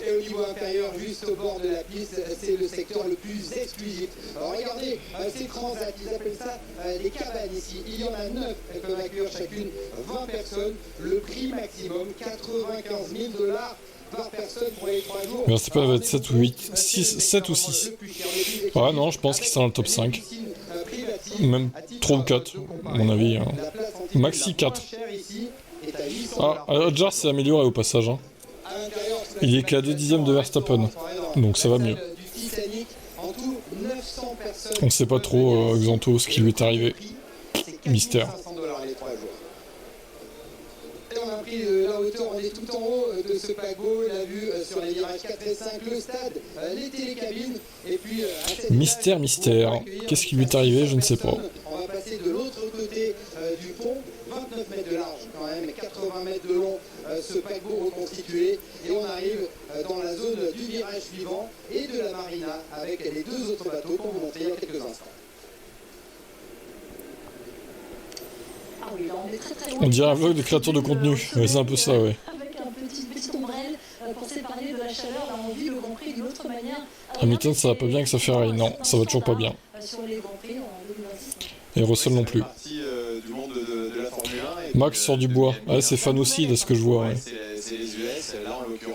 Et au niveau inférieur, juste au bord de la piste, c'est le secteur le plus exclusif. Alors regardez ces transats, ils appellent ça les cabanes ici. Il y en a 9, elles peuvent accueillir chacune 20 personnes. Le prix maximum, 95 000 $ par personne pour les 3 jours. Mais c'est pas, ça va être 7 ou 8, 6, 7 ou 6. Ouais, non, je pense qu'ils sont dans le top 5. Même 3 ou 4, à mon avis. Hein. Maxi 4. Ah, Adjar s'est amélioré au passage. Hein. Il est qu'à 2 dixièmes de Verstappen, donc ça va mieux. On sait pas trop, Xanto, ce qui lui est arrivé. Mystère. On a pris la hauteur, on est tout en haut de ce paquebot, la vue sur les virages 4 et 5, le stade, les télécabines, et puis... Mystère, mystère. Qu'est-ce qui lui est arrivé, je ne sais pas. On va passer de l'autre côté du pont, 29 mètres de large quand même, 80 mètres de long, ce paquebot reconstitué, et on arrive dans la zone du virage suivant et de la marina, avec les 2 autres bateaux qu'on vous montrait il y a quelques instants. On dirait un vlog de créateur de contenu, ouais, c'est un peu ça, ouais. Avec un petit ombrelle pour séparer de la chaleur, là on vit le Grand Prix d'une autre manière. Hamilton, ça va pas bien avec sa Ferrari, non, ça va toujours pas bien. Sur les Grands Prix en 2026. Et Russell non plus. Max sort du bois, ouais, c'est fan aussi de ce que je vois, ouais.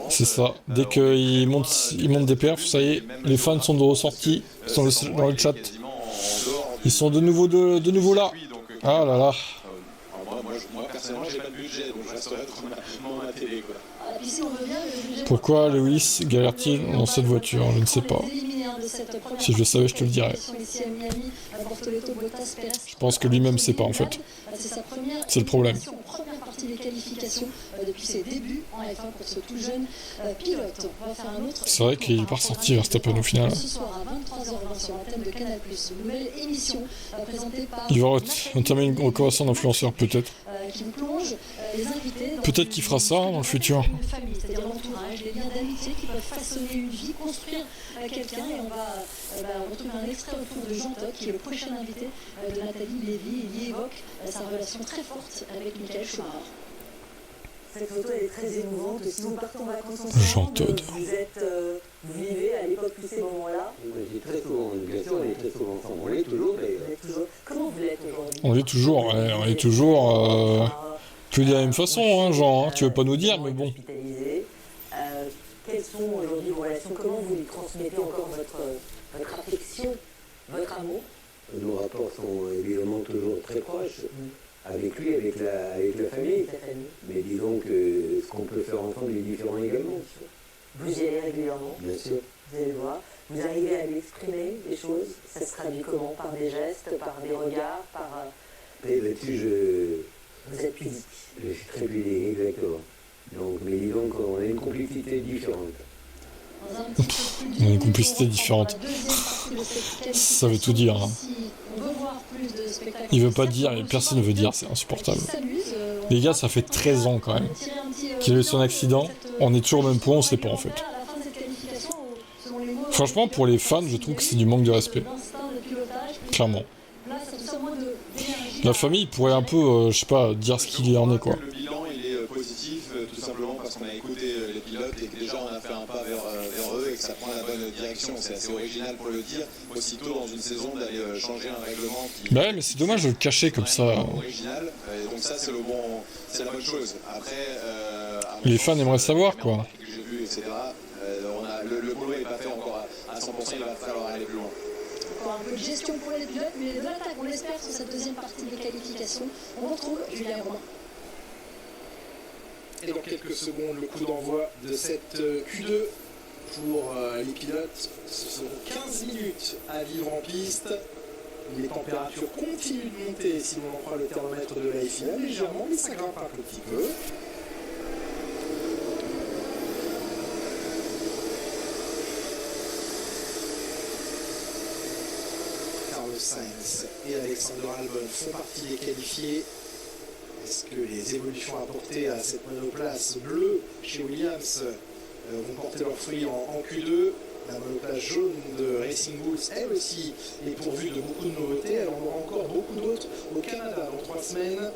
C'est ça, dès qu'ils montent des perfs, ça y est, les fans sont de ressortis, sont dans le chat. Ils sont de nouveau là. Ah là là. Moi personnellement j'ai pas de budget donc je resterai devant ma télé quoi. Pourquoi Lewis galère-t-il dans cette voiture? Je ne sais pas. Si je le savais, je te le dirais. Je pense que lui-même sait pas en fait. C'est le problème. partie des qualifications depuis ses débuts en F1 pour ce tout jeune pilote. On va faire un autre. C'est vrai qu'il n'est pas ressorti Verstappen au final. Ce soir à 23h20 sur l'antenne de Canal+, une nouvelle émission présentée par... Il va entamer une reconversion d'influenceur peut-être. Qui plonge les invités dans peut-être qu'il fera ça dans le futur. Une famille, c'est-à-dire l'entourage, les liens d'amitié qui peuvent façonner une vie, construire quelqu'un. Et on va retrouver un extrait autour de Jean Todt, qui est le prochain invité de Nathalie Lévy. Il y évoque sa relation très forte avec Michael Schumacher. Cette photo elle est très émouvante. Si vous partez en vacances ensemble, vous vivez à l'époque tous ces moments-là. On est très souvent, bien sûr, on est très souvent ensemble. On l'est toujours d'ailleurs. Comment vous l'êtes aujourd'hui? On l'est toujours, on est toujours plus de la même façon, hein, Jean. Hein, tu veux pas nous dire, mais bon. Quelles sont aujourd'hui vos relations? Comment vous lui transmettez encore votre affection, votre amour? Nos rapports sont évidemment toujours très proches. Avec lui, avec la famille. Mais disons que ce qu'on peut faire ensemble est différent également. Vous y allez régulièrement? Bien sûr. Vous allez voir. Vous arrivez à lui exprimer des choses? Ça se traduit comment? Par des gestes, par des regards, par... Et là-dessus, Vous êtes pudique. Je suis très pudique, exactement. Donc, mais disons qu'on a une complicité différente. On a une complicité différente. Ça veut tout dire. Hein. Il veut pas dire, et personne ne veut dire, c'est insupportable. Les gars, ça fait 13 ans quand même qu'il a eu son accident. On est toujours au même point, on sait pas en fait. Franchement, pour les fans, je trouve que c'est du manque de respect. Clairement. La famille pourrait un peu, je sais pas, dire ce qu'il en est quoi. Le bilan il est positif, tout simplement parce qu'on a écouté les pilotes et que déjà on a fait un pas vers eux et que ça prend la bonne direction. C'est assez original pour le dire, aussitôt dans une saison d'aller changer un règlement qui... Bah ouais, mais c'est dommage de le cacher comme ça. Original, et donc ça c'est la bonne chose. Après, les fans aimeraient savoir quoi. Que j'ai vu, etc. Le boulot n'est pas fait encore à 100%, il va falloir aller plus loin. Un peu de gestion pour les pilotes, mais de l'attaque, on l'espère, sur cette deuxième partie des qualifications. On retrouve Julien Romain. Et dans quelques secondes, le coup d'envoi de cette Q2 pour les pilotes. Ce seront 15 minutes à vivre en piste. Les températures continuent de monter, si l'on en croit le thermomètre de la FIA, légèrement, mais ça grimpe un petit peu. Sainz et Alexander Albon font partie des qualifiés. Est-ce que les évolutions apportées à cette monoplace bleue chez Williams vont porter leurs fruits en Q2? La monoplace jaune de Racing Bulls, elle aussi, est pourvue de beaucoup de nouveautés. Elle en aura encore beaucoup d'autres au Canada dans 3 semaines.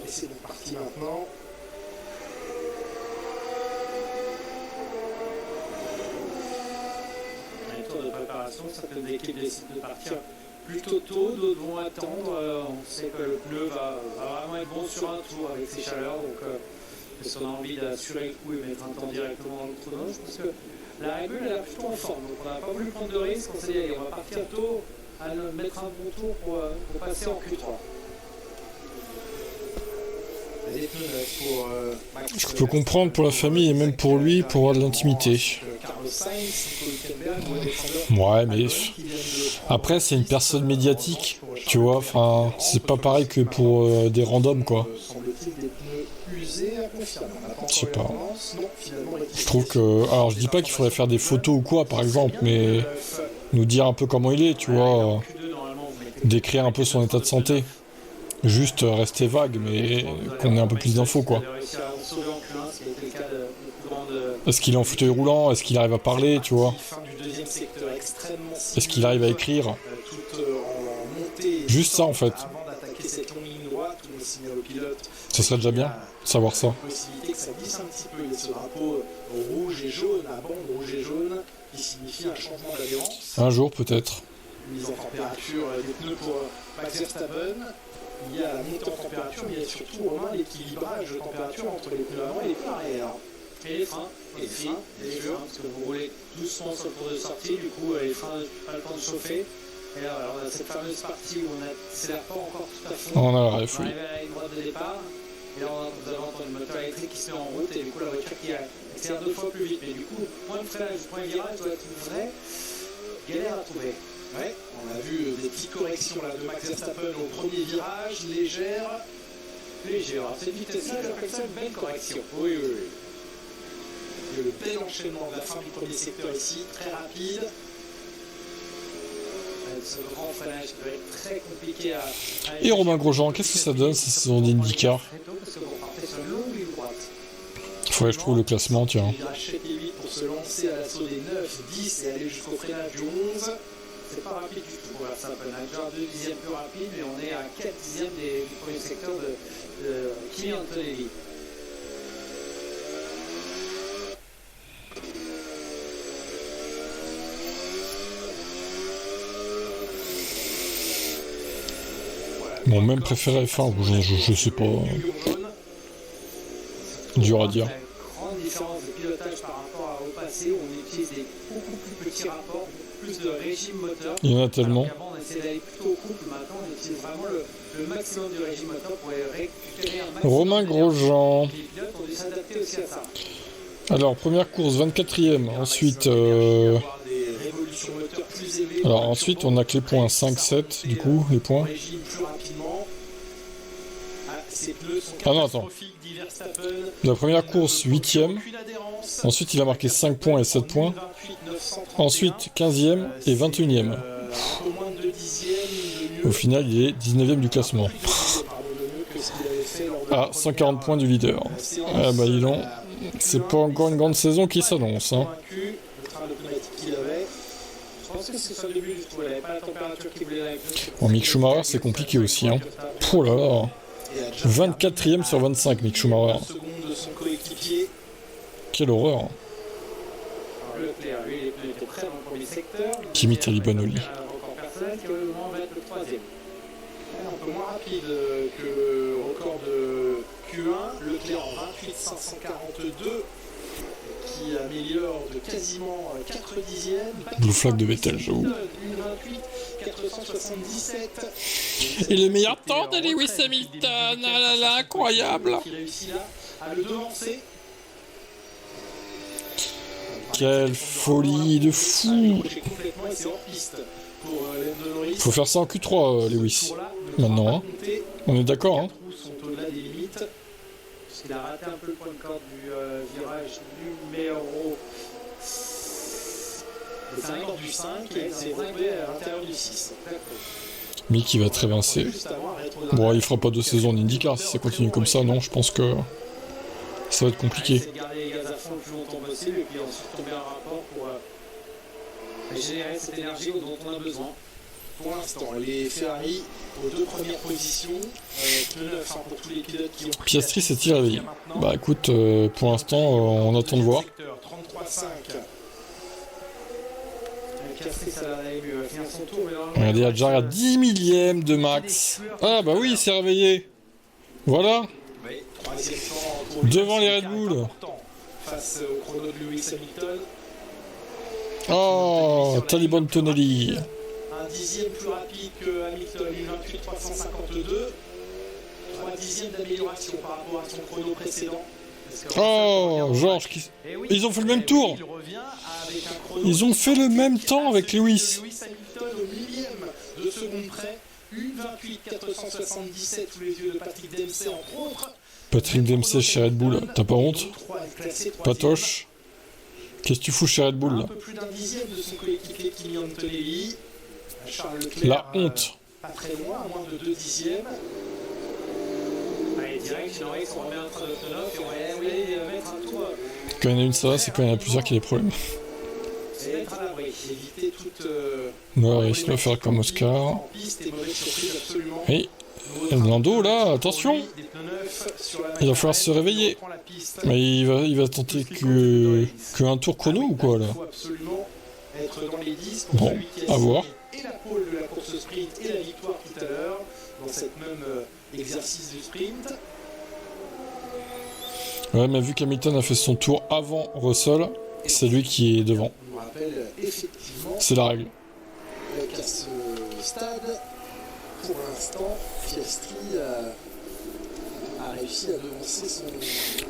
Et c'est donc parti maintenant. De préparation, certaines équipes décident de partir plutôt tôt, d'autres vont attendre. On sait que le pneu va vraiment être bon sur un tour avec ces chaleurs, donc si on a envie d'assurer le coup et mettre un temps directement dans le chrono, je pense que la Red Bull elle est plutôt en forme, donc on n'a pas voulu prendre de risques, on s'est dit allez, on va partir tôt, à mettre un bon tour pour passer en Q3. Je peux comprendre pour la famille et même pour lui, pour avoir de l'intimité. Ouais, mais après c'est une personne médiatique, tu vois. Enfin, c'est pas pareil que pour des randoms, quoi. Je sais pas. Je trouve que, alors je dis pas qu'il faudrait faire des photos ou quoi, par exemple, mais nous dire un peu comment il est, tu vois, décrire un peu son état de santé. Juste rester vague, mais qu'on ait un peu plus d'infos, quoi. Est-ce qu'il est en fauteuil roulant? Est-ce qu'il arrive à parler, tu vois? Est-ce qu'il arrive à écrire? Juste ça, en fait. Ça serait déjà bien, savoir ça. Un jour, peut-être. Mise en température des pneus pour Max Verstappen. Il y a la montée en température, mais il y a surtout l'équilibrage de température entre les pneus avant et les pneus arrière. Et les freins, parce que vous roulez doucement sur le tour de sortie, du coup les freins n'ont pas le temps de chauffer. Et là voilà, on a cette fameuse partie où on n'accélère pas encore tout à fond. On a la ref, on arrive à la ligne droite de départ, et là vous avez entendu le moteur électrique qui se met en route, et du coup la voiture qui accélère 2 fois plus vite. Mais du coup, moins de freinage, moins de virage doit être une vraie galère à trouver. Ouais, on a vu des petites corrections là, de Max Verstappen au premier virage, légère. Légère, à cette vitesse-là, j'appelle ça une belle correction. Oui, oui, oui. Et le bel enchaînement de la fin du premier secteur ici, très rapide. Ce grand freinage peut être très compliqué à Et Romain Grosjean, qu'est-ce que ça donne si c'est son IndyCar? Il faudrait que je trouve le classement, tiens. Il virage 7 et 8 pour se lancer à l'assaut des 9, 10 et aller jusqu'au freinage du 11. C'est pas rapide du tout pour Verstappen. On a déjà 2 dixièmes plus rapide, mais on est à 4 dixièmes du premier secteur de Kimi Antonelli. Bon, même préféré F1, je sais pas. Dur à dire. Grande différence de pilotage par rapport au passé où on utilise des beaucoup plus petits rapports, plus de régime moteur. Il y en a tellement. Avant on essayait d'aller plutôt au couple, maintenant on utilise vraiment le maximum du régime moteur pour récupérer un maximum. Romain Grosjean. Les pilotes ont dû s'adapter aussi à ça. Alors, première course, 24e. Ensuite, alors ensuite, on a que les points 5, 7, du coup, les points. Ah non, attends. La première course, 8e. Ensuite, il a marqué 5 points et 7 points. Ensuite, 15e et 21e. Au final, il est 19e du classement. Ah, 140 points du leader. Ah bah, dis donc. C'est pas encore une grande saison qui s'annonce, hein. Bon, Mick Schumacher, c'est compliqué aussi, hein. Oh là là. 24e sur 25, Mick Schumacher. Quelle horreur. Kimi Talibanoli. Un peu moins rapide que le record de Q1, Leclerc en 28,542 qui améliore de quasiment 4 dixièmes. Blue flag de Vettel, j'avoue. 28,477. Et le meilleur temps de Lewis Hamilton, ah là là, incroyable. Qui réussit là à le devancer. Quelle folie de fou. Faut faire ça en Q3, Lewis. Maintenant, hein. On est d'accord, hein. Il a raté un peu le point de corde du virage numéro 5 du 5 et c'est tombé à l'intérieur du 6. Mick, il va être évincé. Bon, il fera pas 2 saisons en IndyCar si ça continue comme ça, non, je pense que ça va être compliqué. C'est garder les gaz à fond le plus longtemps possible et puis ensuite tomber un rapport pour générer cette énergie dont on a besoin. Pour l'instant, les Ferrari aux 2 premières positions, pneu neuf pour tous les pilotes qui ont pris. Piastri s'est-il réveillé? Bah écoute, pour l'instant, on attend de voir. 33,5. Regardez, il a déjà 10 millièmes de max. Ah bah oui, il s'est réveillé. Voilà. Devant les Red Bull. Face au chrono de Lewis Hamilton. Oh, Taliban Tonelli. Un dixième plus rapide que Hamilton, 28,352. 3 dixièmes d'amélioration par rapport à son chrono précédent. Oh, Georges, ils ont fait le même tour. Ils ont fait le même temps avec Lewis. Lewis Hamilton au millième de seconde près. 1,28,477 sous les yeux de Patrick Dempsey entre autres. Patrick Dempsey chez Red Bull, t'as pas honte? Patoche, qu'est-ce que tu fous chez Red Bull là? Un peu plus d'un dixième de son coéquipier Kimi Antonelli. Charles Leclerc, la honte. Pas très loin, à moins de 2 dixièmes. Allez, direct, Norris, on remet un train de Tonov et on va mettre un tour. Quand il y en a une, ça va, c'est quand il y en a plusieurs qui a des problèmes. C'est être à l'abri, éviter toute. Ouais, il doit faire comme Oscar. Oui, Lando là, attention. Il va falloir se réveiller. Mais il va tenter qu'un tour chrono ou quoi là? Bon, à voir. Et la pole de la course sprint et la victoire tout à l'heure dans cette même exercice du sprint. Ouais, mais vu qu'Hamilton a fait son tour avant Russell, c'est lui qui est devant. On rappelle effectivement. C'est la règle. Qu'à ce stade, pour l'instant, Piastri a réussi à devancer son.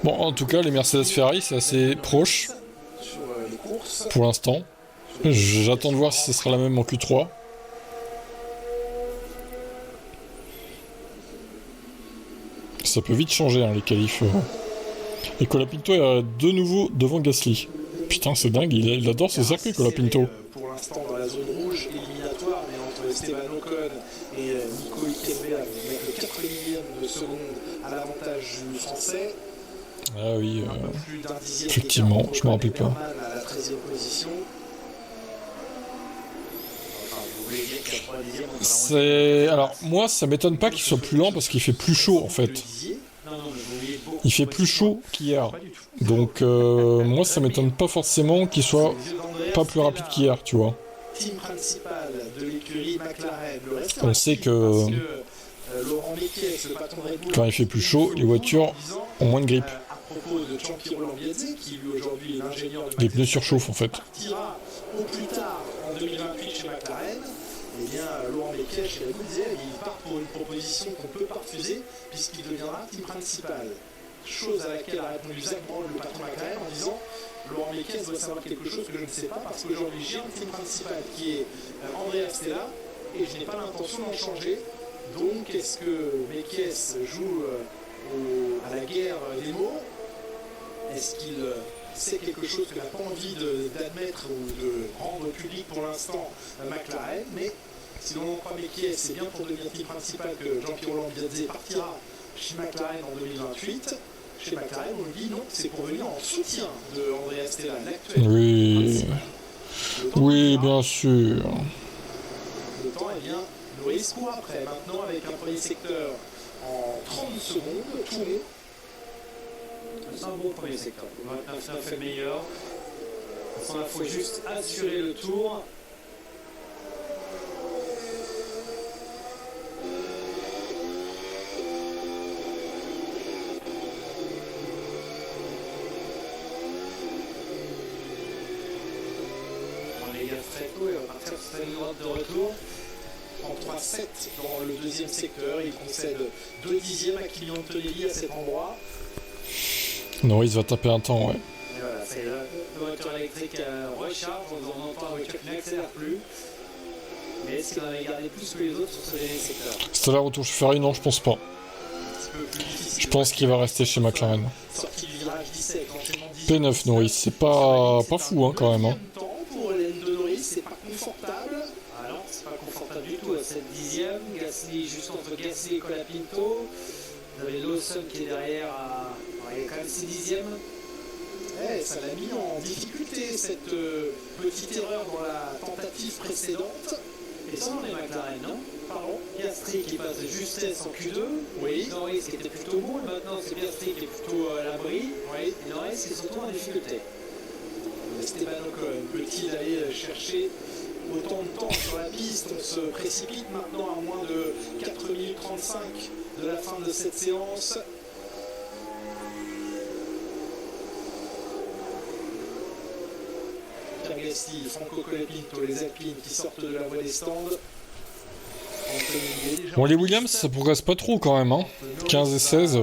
Bon, en tout cas, les Mercedes Ferrari, c'est assez proche sur les courses. Pour l'instant. J'attends de voir si ce sera la même en Q3. ça peut vite changer, hein, les qualifs. Et Colapinto est de nouveau devant Gasly. Putain, c'est dingue, il adore ce circuit, Colapinto. Pour l'instant, dans la zone rouge éliminatoire, mais entre Esteban Ocon et Nico Hülkenberg, avec le 4 millième de seconde à l'avantage du français. Ah oui, effectivement, je me rappelle pas. À la 13e position. C'est... Alors, moi, ça m'étonne pas qu'il soit plus lent parce qu'il fait plus chaud, en fait. Il fait plus chaud qu'hier. Donc, moi, ça m'étonne pas forcément qu'il soit pas plus rapide qu'hier, tu vois. Team principal de l'écurie McLaren. On sait que quand il fait plus chaud, les voitures ont moins de grippe. À propos de Giampiero Lambiase, qui lui aujourd'hui est l'ingénieur de les pneus surchauffent, en fait. partira au plus tard en 2028 chez McLaren. Eh bien, Laurent Mekies, chez la disait, il part pour une proposition qu'on ne peut pas refuser, puisqu'il deviendra team principal. Chose à laquelle a répondu Zach Brown, le patron McLaren, en disant Laurent Mekies doit savoir quelque chose que je ne sais pas, parce qu'aujourd'hui j'ai un team principal qui est Andrea Stella, et je n'ai pas l'intention d'en changer. Donc, est-ce que Mekies joue à la guerre des mots? Est-ce qu'il sait quelque chose qu'il n'a pas envie d'admettre ou de rendre public pour l'instant McLaren? Mais si l'on en croit Mekies, c'est bien pour devenir team principal que Giampiero Lambiase partira chez McLaren en 2028. Chez McLaren, on lui dit non, c'est pour venir en soutien de Andrea Stella, l'actuel. Oui, oui, bien sûr. Le temps, eh bien, Norris court après. Maintenant, avec un premier secteur en 30 secondes, tout rond. C'est un bon premier secteur. 29 est meilleur. Il faut juste assurer le tour. On les gars très tôt et on va partir sur une droite de retour. En 3-7 dans le deuxième secteur, il concède 2 dixièmes à Kylian Antonelli à cet endroit. Norris va taper un temps, ouais. Et voilà, c'est la voiture électrique recharge, on entend la voiture qui n'accélère plus. Mais est-ce qu'il en avait gardé plus que les autres sur ce dernier secteur? C'est la retour chez Ferrari? Non, je pense pas. Je pense qu'il va rester chez McLaren. P9 Norris, c'est pas fou, hein, quand même. Hein. Pour l'aile de Norris, c'est pas confortable. Ah non, c'est pas confortable du tout à cette dixième. Gasly, juste entre Gasly et Colapinto. Vous avez Lawson qui est derrière il y a quand même 6 dixièmes. Ça l'a mis en difficulté cette petite erreur dans la tentative précédente. Et ça, on est McLaren, non? Pardon? Piastri qui passe de justesse en Q2. Oui. Norris qui était plutôt bon. Maintenant, c'est Piastri qui est plutôt à l'abri. Oui. Et Norris qui est surtout en difficulté. Esteban Ocon peut-il aller chercher autant de temps sur la piste? On se précipite maintenant à moins de 4 minutes 35 de la fin de cette séance. Pierre Gasly, Franco Colapinto, les Alpines qui sortent de la voie des stands. Bon, les Williams, ça progresse pas trop quand même, hein. 15 et 16.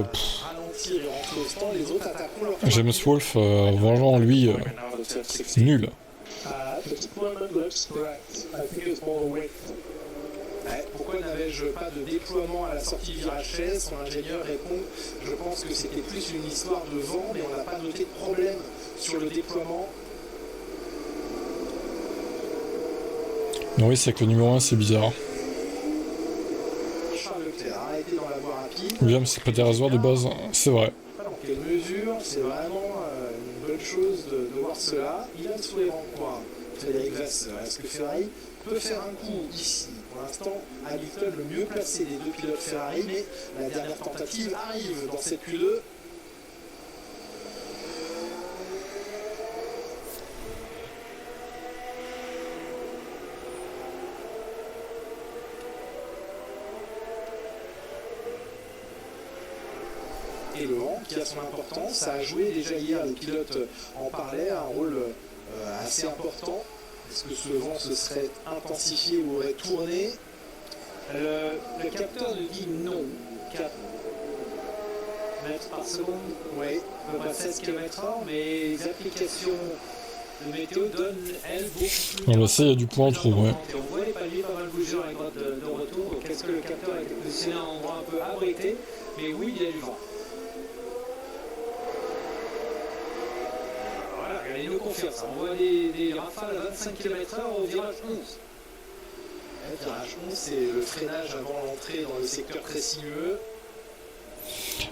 James Wolf, vraiment lui, nul. Pourquoi n'avais-je pas de déploiement à la sortie du virage 16? Son ingénieur répond, je pense que c'était plus une histoire de vent, mais on n'a pas noté de problème sur le déploiement. Norris avec le numéro 1, c'est bizarre. Charles Leclerc a été dans la voie rapide. Williams, c'est pas des rasoirs de base, c'est vrai. Dans quelle mesure, c'est vraiment une bonne chose de voir cela. Il a le sourire en coin, Frédéric Vasseur. Est-ce que Ferrari peut faire un coup ici? Pour l'instant, Hamilton le mieux placé des deux pilotes Ferrari, mais la dernière tentative arrive dans cette Q2. Et le vent qui a son importance, ça a joué déjà hier, les pilotes en parlaient, un rôle assez important. Est-ce que ce vent se serait intensifié ou aurait tourné? Le capteur nous dit non. 4 mètres par seconde, oui, à peu près 16 km/h, mais les applications de météo donne, elle, beaucoup plus... On le sait, il y a du point en trop, ouais. Et on voit les paliers pas mal bouger dans les grottes de retour. Donc est-ce que le capteur a été positionné à un endroit un peu abrité? Mais oui, il y a du vent. Voilà, regardez, il nous confirme ça. On voit des rafales à 25 km/h au virage 11. Le virage 11, c'est le freinage avant l'entrée dans le secteur très sinueux.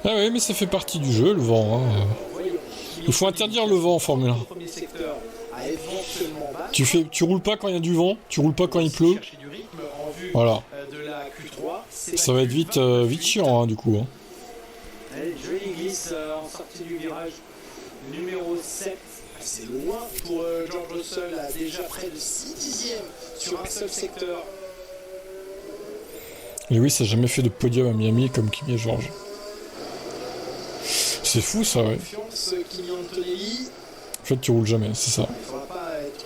Ah oui, mais ça fait partie du jeu, le vent. Hein. Il faut interdire le vent en Formule 1. Tu roules pas quand il y a du vent, tu roules pas quand il pleut. Voilà. Ça va être vite chiant, hein, du coup. Hein. Allez, jolie glisse en sortie du virage numéro 7. C'est loin pour George Russell, à déjà près de 6 dixièmes sur un seul secteur. Lewis a jamais fait de podium à Miami comme Kimi et George. C'est fou ça, ouais. En fait, tu roules jamais, c'est ça. Il ne faudra pas être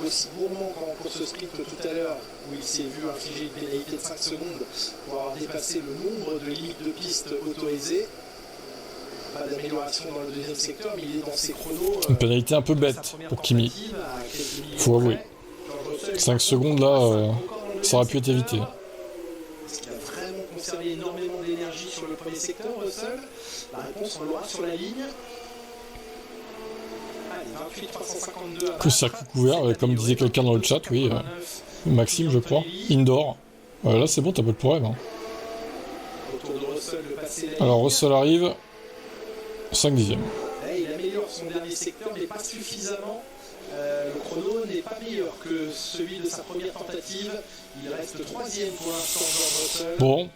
aussi gourmand qu'en course sprint tout à l'heure, où il s'est vu infliger une pénalité de 5 secondes pour avoir dépassé le nombre de limites de piste autorisées. Pas d'amélioration dans le deuxième secteur, mais il est dans ses chronos. Une pénalité un peu bête pour Kimi. Faut avouer. 5 secondes là, ça aurait pu être évité. Est-ce qu'il a vraiment conservé énormément d'énergie sur le premier secteur, Russell? La réponse, on l'aura sur la ligne. Allez, 28 352. Que circuit couvert, comme disait quelqu'un dans le chat, oui. Maxime, je crois. Indoor. Là, c'est bon, t'as pas de problème. Hein. Alors, Russell arrive. 5 dixièmes. Il améliore son dernier secteur, mais pas suffisamment. Le chrono n'est pas meilleur que celui de sa première tentative. Il reste 3ème pour l'instant, George Russell. Bon,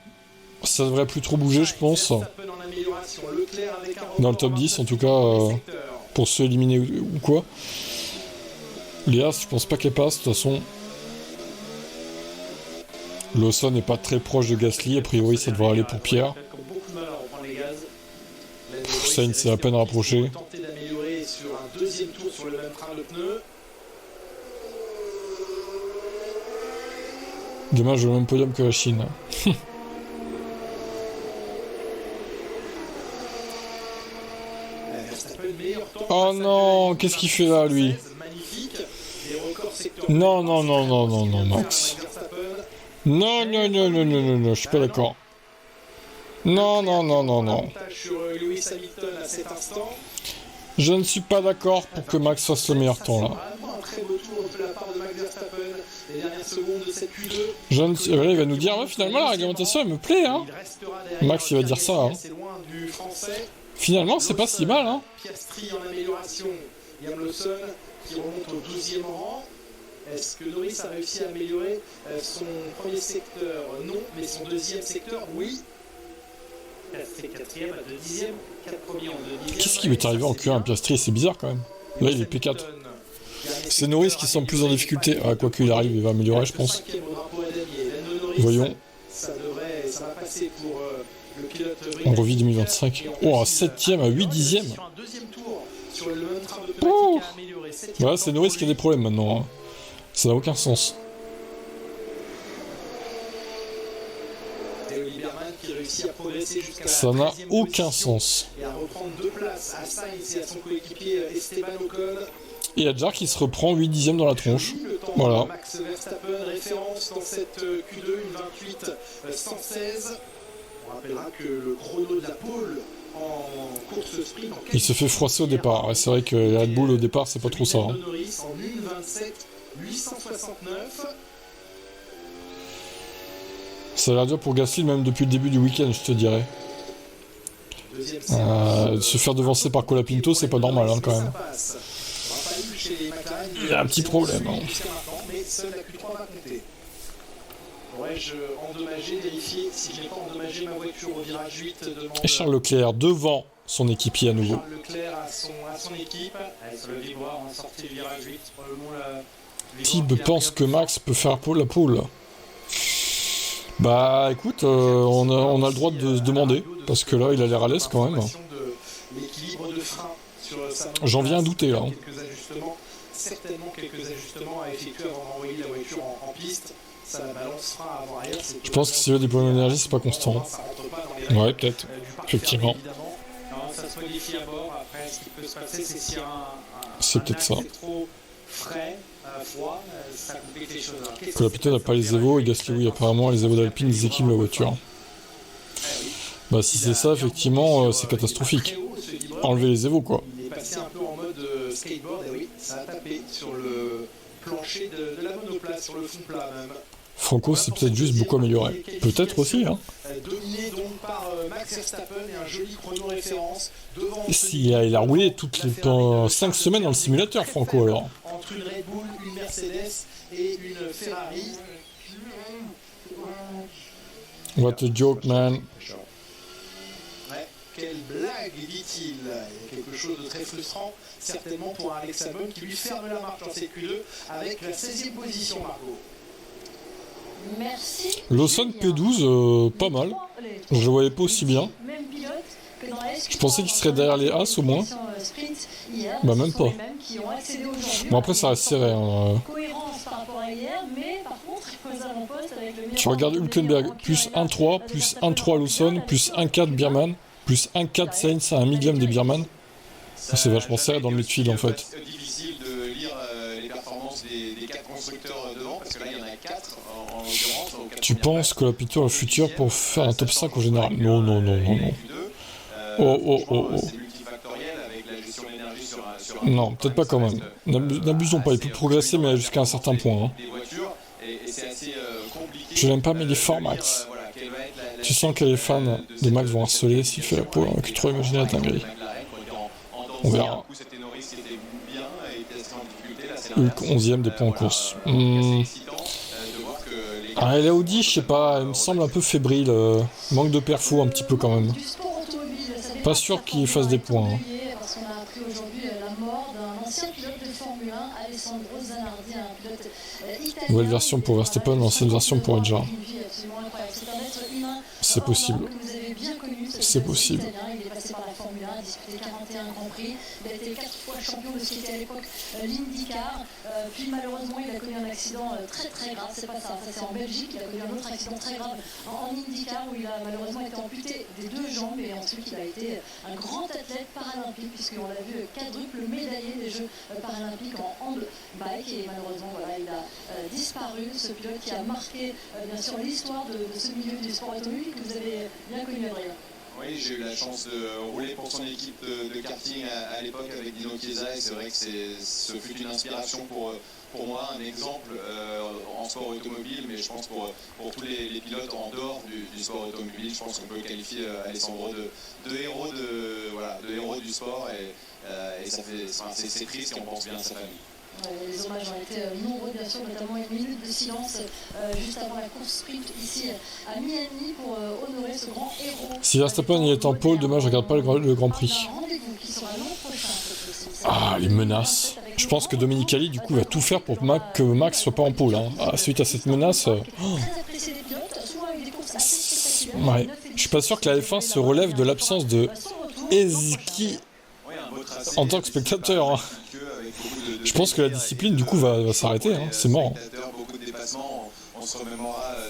ça devrait plus trop bouger, je pense. Dans le top 10, en tout cas, pour ceux éliminés ou quoi. Léa, je pense pas qu'elle passe, de toute façon. Lawson n'est pas très proche de Gasly, a priori ça devrait aller pour Pierre. Sainz s'est à peine rapproché. Sur un deuxième tour sur le même train de pneus. Demain, je veux le même podium que la Chine. Oh non, qu'est-ce qu'il fait là, lui? Non, non, non, non, non, non, Max. Non, non, non, non, non, non, non, je suis pas d'accord. Non, non, non, non, non. Je ne suis pas d'accord pour que Max fasse le meilleur temps là. Il va nous dire, ouais, finalement la réglementation elle me plaît, hein. Max il va dire ça, hein. Finalement c'est pas si mal, hein. Piastri en amélioration, Liam Lawson qui remonte au 12e rang. Est-ce que Norris a réussi à améliorer son premier secteur? Non, mais son deuxième secteur, oui. Piastri 4ème à 2 dixièmes, 4 premiers en 2 dixièmes. Qu'est-ce qui m'est arrivé en Q1 à Piastri? C'est bizarre quand même. Là il est P4. C'est Norris qui semble plus en difficulté. Ah, quoi qu'il arrive, il va améliorer, je pense. Voyons. On revit 2025. Oh, un 7ème à 8 dixièmes. Oh. Voilà, c'est Norris qui a des problèmes maintenant. Hein. Ça n'a aucun sens. Ça n'a aucun sens. Et à reprendre 2 places à Sainz et à son coéquipier Esteban Ocon. Et Adjar qui se reprend 8 dixièmes dans la tronche. Voilà. Max Verstappen, référence dans cette Q2, une 28-116. On rappellera que le chrono de la pole en course sprint... Il se fait froisser au départ. Ouais, c'est vrai que la Red Bull au départ, c'est pas trop ça. Hein. Norris en 1:27.869. Ça a l'air dur pour Gasly même depuis le début du week-end, je te dirais. Se faire devancer par Colapinto, c'est pas normal hein, quand même. Il y a un petit problème. Hein. Mais seule la Q3 va compter. Aurais-je endommagé, vérifié si je n'ai pas endommagé ma voiture au virage 8 demande... Et Charles Leclerc devant son équipier à nouveau. Charles Leclerc à son équipe. Sur le vibreur en sortie du virage 8, probablement la... Tib pense que Max peut faire la pole. Bah écoute, on a le droit de se demander, parce que là il a l'air à l'aise quand même. J'en viens à douter là. Certainement quelques ajustements à effectuer avant d'envoyer la voiture en piste. Ça balancera avant-arrière. Je pense que si le déploiement d'énergie c'est pas constant. Ouais peut-être, effectivement. Ça se modifie à bord, après ce qui peut se passer c'est s'il y a C'est peut-être ça. C'est trop frais, froid, ça complique les choses. Colapinto n'a pas les Evo et Gasly, oui, apparemment les Evo d'Alpine déséquilibrent la voiture. Bah si c'est ça, effectivement, c'est catastrophique. Enlever les Evo, quoi. Il est passé un peu en mode skateboard, et oui, ça a tapé sur le plancher de la monoplace, sur le fond plat même. Franco s'est peut-être juste beaucoup amélioré. Peut-être aussi, hein. Dominé donc par Max Verstappen et un joli chrono référence devant. Il a roulé dans 5 semaines dans le simulateur, Franco, alors. Entre une Red Bull, une Mercedes et une Ferrari. What a joke, man. Ouais, quelle blague, dit-il. Il y a quelque chose de très frustrant, certainement pour Alex Albon qui lui ferme la marche dans cette Q2 avec la 16e position, Marco. Merci. Lawson P12, pas mal. Je le voyais pas aussi bien. Je pensais qu'il serait derrière les As au moins. Bah même pas. Bon après ça reste serré. Hein. Tu regardes Hülkenberg, plus 1-3, plus 1-3 Lawson, plus 1-4 Biermann, plus 1-4 Sainz à 1 millième des Biermann. C'est vachement serré dans le midfield en fait. C'est difficile de lire les performances des 4 constructeurs devant, parce que là il y en a 4 en l'occurrence. Tu penses que la Pito a le futur pour faire un top 5 en général? Non, non, non, non, non. Oh. Non, peut-être pas quand même. N'abusons pas, il peut progresser, mais jusqu'à un certain point. Hein. Je n'aime pas, mais il est fort, Max. Tu sens que les fans de Max vont harceler s'il fait la pole, hein, que trop imaginer la dinguerie. On verra. Hulk 11ème des points en course. Ah, et la Audi, je sais pas, elle me semble un peu fébrile. Manque de perfo un petit peu quand même. Pas sûr qu'il fasse des points. Hein. Nouvelle version pour Verstappen, ancienne version pour Edjar. C'est possible. C'est possible. Il est passé par la Formule 1, disputé 41 Grands Prix. Il a été 4 fois champion de ce qui était à l'époque l'IndyCar. Puis malheureusement, il a connu un accident très grave. C'est pas ça, c'est en Belgique. Il a connu un autre accident très grave en IndyCar où il a malheureusement été amputé des 2 jambes. Et ensuite, il a été un grand athlète paralympique, puisqu'on l'a vu quadruple médaillé des Jeux paralympiques en handbike. Et malheureusement, voilà, il a disparu. Ce pilote qui a marqué bien sûr l'histoire de ce milieu du sport automobile que vous avez bien connu, Adrien. Oui, j'ai eu la chance de rouler pour son équipe de karting à l'époque avec Dino Chiesa, et c'est vrai que ce fut une inspiration pour moi, un exemple en sport automobile, mais je pense pour tous les pilotes en dehors du sport automobile, je pense qu'on peut qualifier Alessandro de héros du sport, et ça fait, c'est triste et on pense bien à sa famille. Les hommages ont été nombreux, bien sûr, notamment une minute de silence juste avant la course sprint ici à Miami pour honorer ce grand héros. Si Verstappen est en pole, demain je regarde pas le Grand Prix. Ah, les menaces. Je pense que Domenicali, du coup, va tout faire pour que Max soit pas en pole. Hein. Suite à cette menace... Ouais. Je suis pas sûr que la F1 se relève de l'absence de Ezeki en tant que spectateur. Hein. Je pense que la discipline, du coup, va s'arrêter. Hein. C'est mort.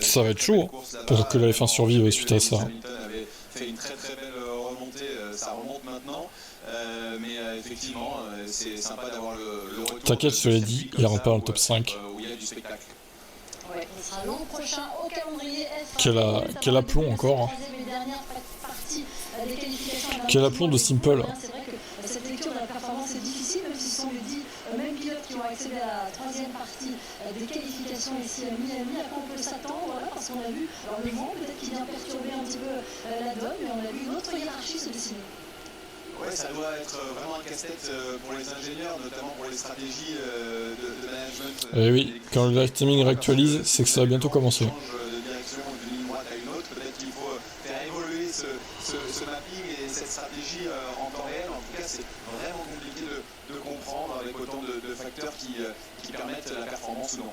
Ça va être chaud pour que la F1 survive suite à ça. Fait une très belle remontée, ça remonte maintenant, mais effectivement c'est sympa d'avoir le retour. T'inquiète, je te l'ai dit, il rentre pas dans le top 5. Où il y a du spectacle. Ouais, il sera l'an prochain au calendrier F1. Quel aplomb encore. Quel aplomb de Simple. C'est vrai que cette lecture de la performance est difficile, même si ce sont les 10 mêmes pilotes qui ont accédé à la 3e partie des qualifications ici à Miami. À quoi on peut s'attendre, voilà, parce qu'on a vu, alors le vent peut-être qui vient perturber un petit peu la donne, mais on a vu une autre hiérarchie se dessiner. Ouais, ça doit être vraiment un casse-tête pour les ingénieurs, notamment pour les stratégies de management. Et oui, quand le live streaming réactualise, c'est que ça va bientôt commencer. De direction d'une ligne droite à une autre, peut-être qu'il faut faire évoluer ce mapping et cette stratégie en temps réel. En tout cas, c'est vraiment compliqué de comprendre avec autant de facteurs qui permettent la performance ou non.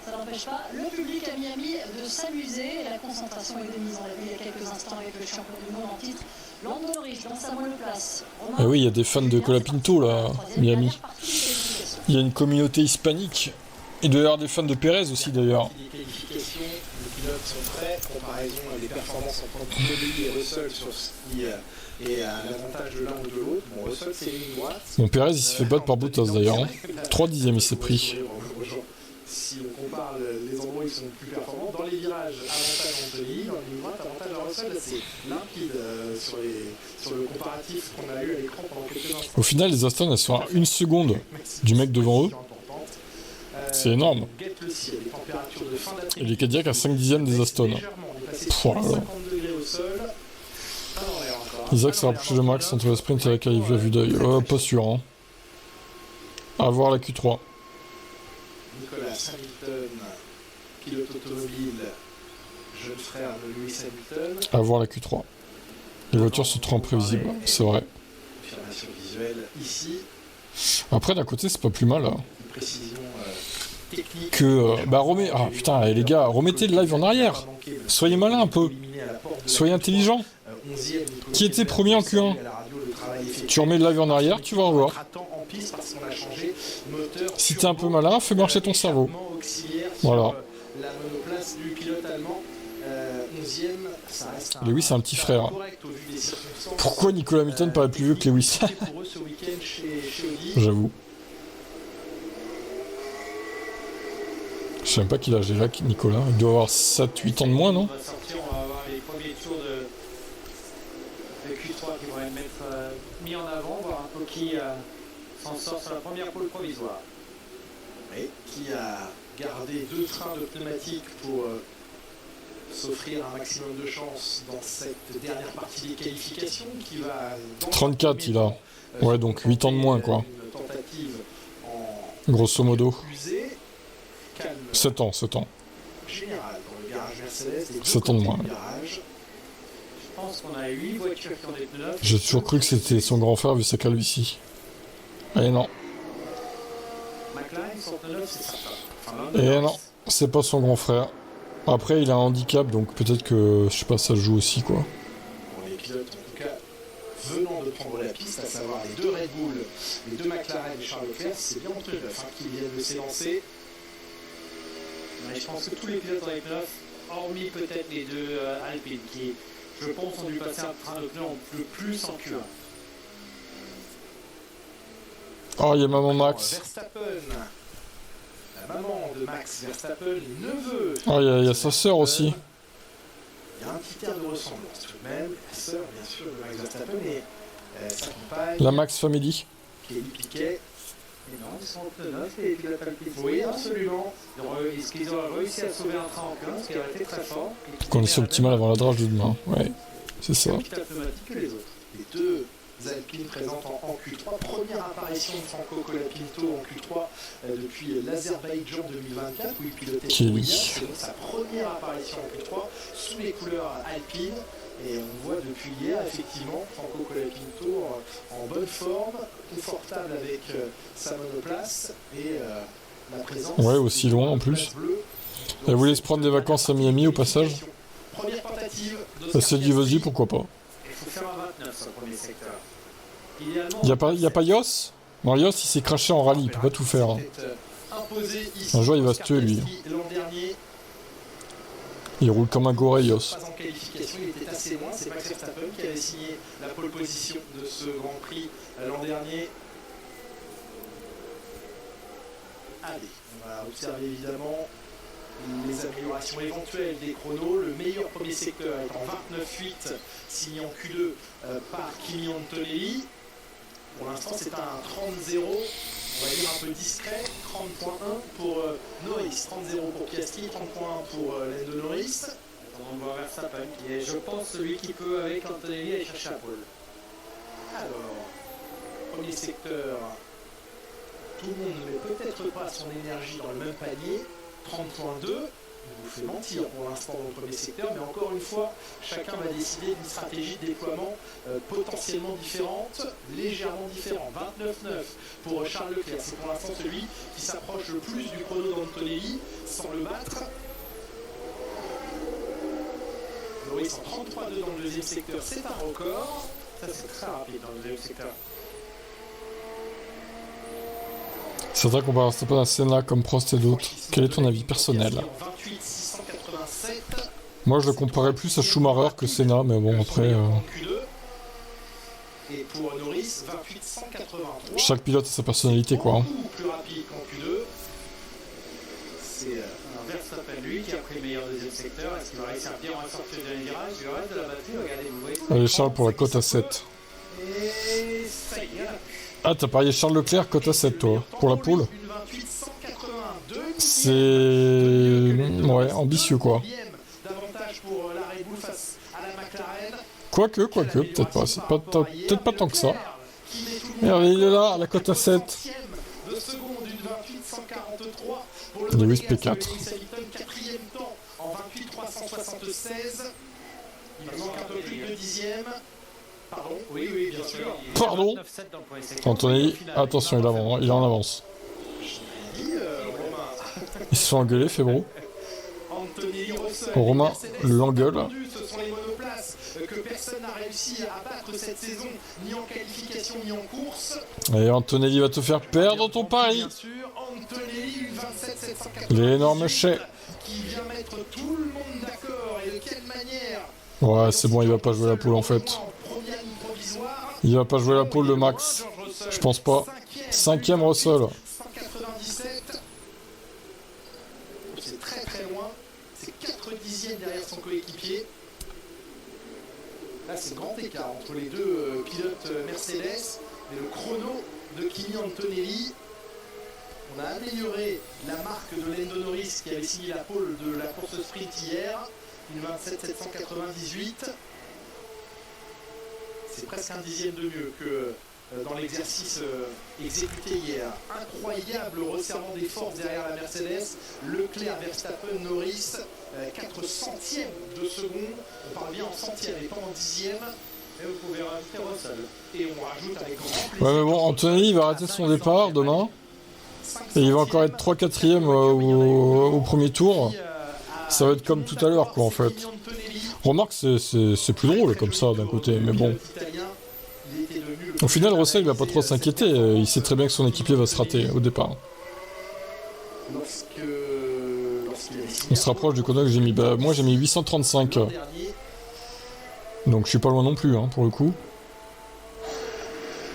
Ça n'empêche pas le public à Miami de s'amuser. La concentration est de mise. On l'a vu il y a quelques instants avec le champion du monde en titre, Lando Norris, dans sa monoplace. Et oui, il y a des fans de Colapinto là, Miami. Il y a une communauté hispanique. Il doit y avoir des fans de Pérez aussi d'ailleurs. sont frais. Comparaison les performances en tant que Tolevi et Russell sur ce qui est à l'avantage de l'un ou de l'autre. Bon, Russell c'est ligne droite. Bon, Perez il s'est fait battre par Bottas d'ailleurs. 3 dixièmes il s'est pris. Si on compare les endroits où ils sont plus performants, dans les virages, avantage en Tolevi, dans les lignes droites, avantage à Russell, c'est limpide sur le comparatif qu'on a eu à l'écran pendant quelques instants. Au final, les Aston elles sont à 1 seconde du mec devant eux. C'est énorme. Et les Cadillacs à 5 dixièmes des Aston. Oh là là. Isaac s'est rapproché de Max entre le sprint et la qualif à vue d'œil. Pas sûr, hein. À voir la Q3. Nicolas Hamilton, pilote automobile, jeune frère de Lewis Hamilton. À voir la Q3. Les voitures sont trop imprévisibles, c'est vrai. Confirmation visuelle ici. Après, d'un côté, c'est pas plus mal. Une précision technique. Que. Ah putain, les gars, remettez le live en arrière. Soyez malin un peu. Soyez intelligent. Qui était premier en Q1 ? Tu remets le live en arrière, tu vas revoir. Si t'es un peu malin, fais marcher ton cerveau. Voilà. Lewis c'est un petit frère. Pourquoi Nicolas Hamilton paraît plus vieux que Lewis? J'avoue. Je sais même pas qu'il a géré Nicolas. Il doit avoir 7-8 ans de moins, non? On va avoir les premiers tours de Q3 qui vont être mis en avant, voir un peu qui s'en sort sur la première pole provisoire. Oui, qui a gardé 2 trains de pneumatiques pour s'offrir un maximum de chance dans cette dernière partie des qualifications qui va... 34 il a. Ouais, donc 8 ans de moins, quoi. Grosso modo. 7 ans. Général dans le garage Mercedes. 7 ans de moins. Je pense qu'on a 8 voitures qui ont des pneus neufs. J'ai toujours cru que c'était son grand frère vu sa calvitie. Et non. McLaren, son pneu neuf, c'est certain. Enfin, Et non, c'est pas son grand frère. Après, il a un handicap, donc peut-être que, je sais pas, ça joue aussi, quoi. Bon, les pilotes, en tout cas, venant de prendre la piste, à savoir les 2 Red Bull, les 2 McLaren et Charles Leclerc, c'est bien entre eux qui viennent de s'élancer. Mais je pense que tous les pilotes ont les pneus neufs, hormis peut-être les 2 Alpine, qui, je pense, ont dû passer un train de pneus le plus en Q1. Oh, il y a maman Max. Verstappen. La maman de Max Verstappen, les neveux. Oh, il y a sa sœur aussi. Il y a un petit air de ressemblance tout de même. La sœur, bien sûr, de Max Verstappen et sa compagne. La Max Family. Kelly Piquet. Et non, ils sont en pneus neufs, les pilotes Alpine. Oui, absolument. Est-ce qu'ils ont réussi à sauver un train en Q1, ce qui aurait été très fort. Condition optimale avant la drage de demain. Ouais, c'est ça. Les 2 Alpines présentes en Q3. Première apparition de Franco Colapinto en Q3 depuis l'Azerbaïdjan 2024 où il pilotait Williams. C'est donc sa première apparition en Q3 sous les couleurs alpines. Et on voit depuis hier effectivement Franco Colapinto en bonne forme, confortable avec sa monoplace et la présence. Ouais, aussi loin en plus. Elle voulait se prendre des vacances à Miami au passage. Première tentative. Elle s'est dit vas-y, pourquoi pas. Il faut faire un 29 sur le premier secteur. Y a pas Yos? Non, Yos il s'est craché en rallye, il peut pas tout faire. Hein. Un jour il va se tuer lui. Il roule comme un goré Yos. Pas en qualification, il était assez loin. C'est Max Verstappen qui avait signé la pole position de ce Grand Prix l'an dernier. Allez, on va observer évidemment les améliorations éventuelles des chronos. Le meilleur premier secteur est en 29.8, signé en Q2 par Kimi Antonelli. Pour l'instant, c'est un 30-0, on va dire un peu discret. 30.1 pour Norris, 30-0 pour Piastri, 30.1 pour Lando Norris. On va voir Verstappen qui est, je pense, celui qui peut, avec Antonelli, aller chercher la pole. Alors, premier secteur, tout le monde ne met peut-être pas son énergie dans le même panier. 30.2, il vous fait mentir pour l'instant dans le premier secteur, mais encore une fois, chacun va décider d'une stratégie de déploiement potentiellement différente, légèrement différente. 29.9 pour Charles Leclerc, c'est pour l'instant celui qui s'approche le plus du chrono d'Antonelli sans le battre. Norris en 33.2 dans le deuxième secteur, c'est un record. Ça c'est très rapide dans le deuxième secteur. Certains comparent Verstappen à Senna comme Prost et d'autres. Quel est ton avis personnel? 28.687, Moi, je le comparais plus à Schumacher que Senna, mais bon, après... Et pour Norris, 28,183. Chaque pilote a sa personnalité, quoi. Hein. Plus rapide qu'en Q2. C'est Verstappen, lui, qui a pris le meilleur deuxième secteur. Est-ce qu'il va réussir bien à sortir du virage? Le reste de la batterie, regardez, vous voyez. Allez, Charles pour la cote à 7. Et ça y est. Ah, t'as parié Charles Leclerc, cote à 7, toi, pour la poule. C'est... Ouais, ambitieux, quoi. Quoique, peut-être pas. C'est peut-être pas tant que ça. Regardez, il est là, à la cote à 7. Lewis P4. Il manque un peu plus de dixième. Pardon? Oui, bien sûr. Pardon? Anthony, attention, il est en avance. Il se fait engueuler, fait bon. Romain l'engueule. Ce sont les monoplaces que personne n'a réussi à battre cette saison, ni en qualification ni en course. Et Antonelli va te faire perdre ton pari. L'énorme chais. Qui vient mettre tout le monde d'accord. Et de quelle manière? Ouais, c'est bon, il va pas jouer la pole en fait. Il va pas jouer la pole de Max. Je pense pas. 5ème Russell. 197. C'est très très loin. C'est 4 dixièmes derrière son coéquipier. Là, c'est grand écart entre les deux pilotes Mercedes. Et le chrono de Kimi Antonelli. On a amélioré la marque de Lando Norris qui avait signé la pole de la course sprint hier. Une 27,798. C'est presque un dixième de mieux que dans l'exercice exécuté hier. Incroyable resserrement des forces derrière la Mercedes. Leclerc, Verstappen, Norris, 4 centièmes de seconde. On parle bien en centièmes et pas en dixièmes. Et vous pouvez rajouter Russell. Et on rajoute avec grand plaisir. Ouais, mais bon, Anthony, il va rater son départ demain. Et il va encore être 3-4ème au premier tour. Ça va être comme tout à l'heure, quoi, en fait. Remarque, c'est plus drôle comme ça, d'un côté, mais bon. Au final, Russell, il va pas trop s'inquiéter. Il sait très bien que son équipier va se rater au départ. On se rapproche du chrono que j'ai mis. Bah, moi, j'ai mis 835. Donc, je suis pas loin non plus, hein, pour le coup.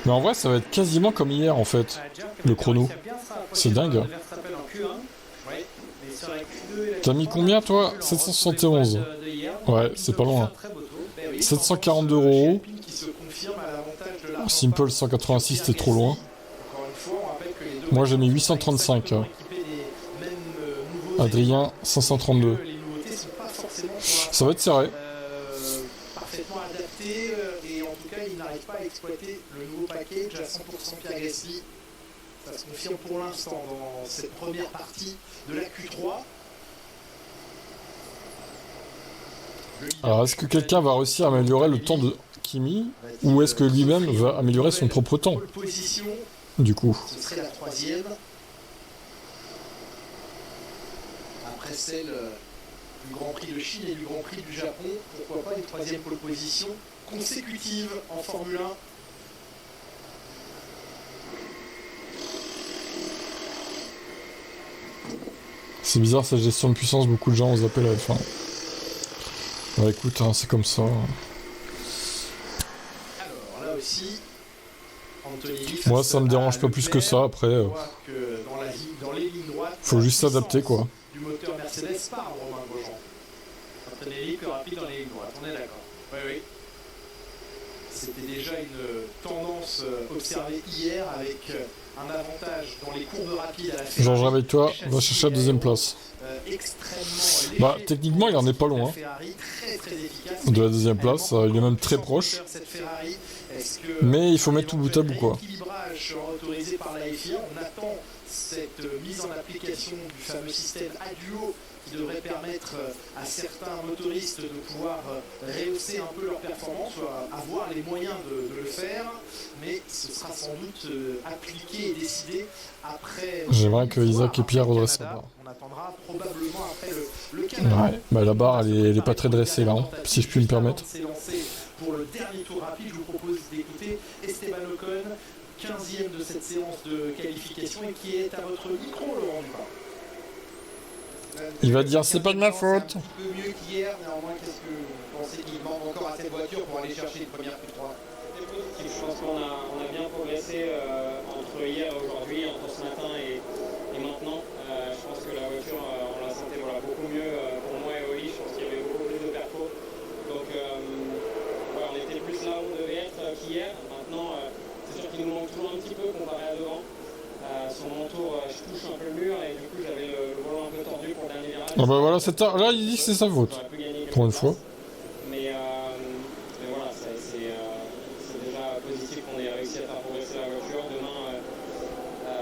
Mais en vrai, ça va être quasiment comme hier, en fait, le chrono. C'est dingue. T'as mis combien, toi? 771. Ouais, c'est pas loin. 742 €. Simple 186, c'était trop loin. Moi, j'ai mis 835. Adrien, 532. Ça va être serré. Parfaitement adapté et en tout cas, il n'arrive pas à exploiter le nouveau package à 100% Pierre Gasly. Ça se confirme pour l'instant dans cette première partie de la Q3. Alors, est-ce que quelqu'un va réussir à améliorer le temps de Kimi, ou est-ce que lui-même va améliorer son propre temps, du coup? Ce serait la troisième. Après celle du Grand Prix de Chine et du Grand Prix du Japon, pourquoi pas une troisième pole position consécutive en Formule 1. C'est bizarre cette gestion de puissance, beaucoup de gens osent appeler à la F1. Ouais, écoute, hein, c'est comme ça. Alors là aussi, moi, ça me dérange pas plus que ça. Après, faut juste s'adapter, quoi. Du moteur Mercedes par Romain Grosjean. Antonelli plus rapide dans les lignes droites, on est d'accord. Oui. C'était déjà une tendance observée hier avec un avantage dans les courbes rapides à la Ferrari. Georges, avec toi, va chercher la deuxième place. Bah, techniquement, il en est pas loin. De la deuxième place, il est même très proche. Mais il faut mettre tout bout à bout, quoi. Autorisé par la FIA, on attend cette mise en application du fameux système ADUO qui devrait permettre à certains motoristes de pouvoir rehausser un peu leur performance, avoir les moyens de le faire, mais ce sera sans doute appliqué et décidé après. J'aimerais que Isaac et Pierre redressent la barre. On attendra probablement après le Canada. Ouais, bah la barre elle est pas très dressée là, hein, si je puis me permettre. Pour le dernier tour rapide, je vous propose d'écouter Esteban Ocon, 15e de cette séance de qualification et qui est à votre micro, Laurent Dupin. Il va dire c'est pas de ma faute. Un peu mieux qu'hier, néanmoins, qu'est-ce que vous pensez qu'il manque encore à cette voiture pour aller chercher une première Q3? C'était positif, je pense qu'on a bien progressé entre hier et aujourd'hui, entre ce matin et maintenant. Je pense que la voiture, on la sentait beaucoup mieux pour moi et Oli. Je pense qu'il y avait beaucoup plus de perfos. Donc on était plus là où on devait être qu'hier. Maintenant, c'est sûr qu'il nous manque toujours un petit peu comparé à devant. Sur mon tour, je touche un peu le mur et du coup j'avais le volant un peu tordu pour le dernier virage. Ah bah voilà, là il dit que c'est sa faute. Pour une fois. Mais voilà, c'est déjà positif qu'on ait réussi à faire progresser la voiture. Demain,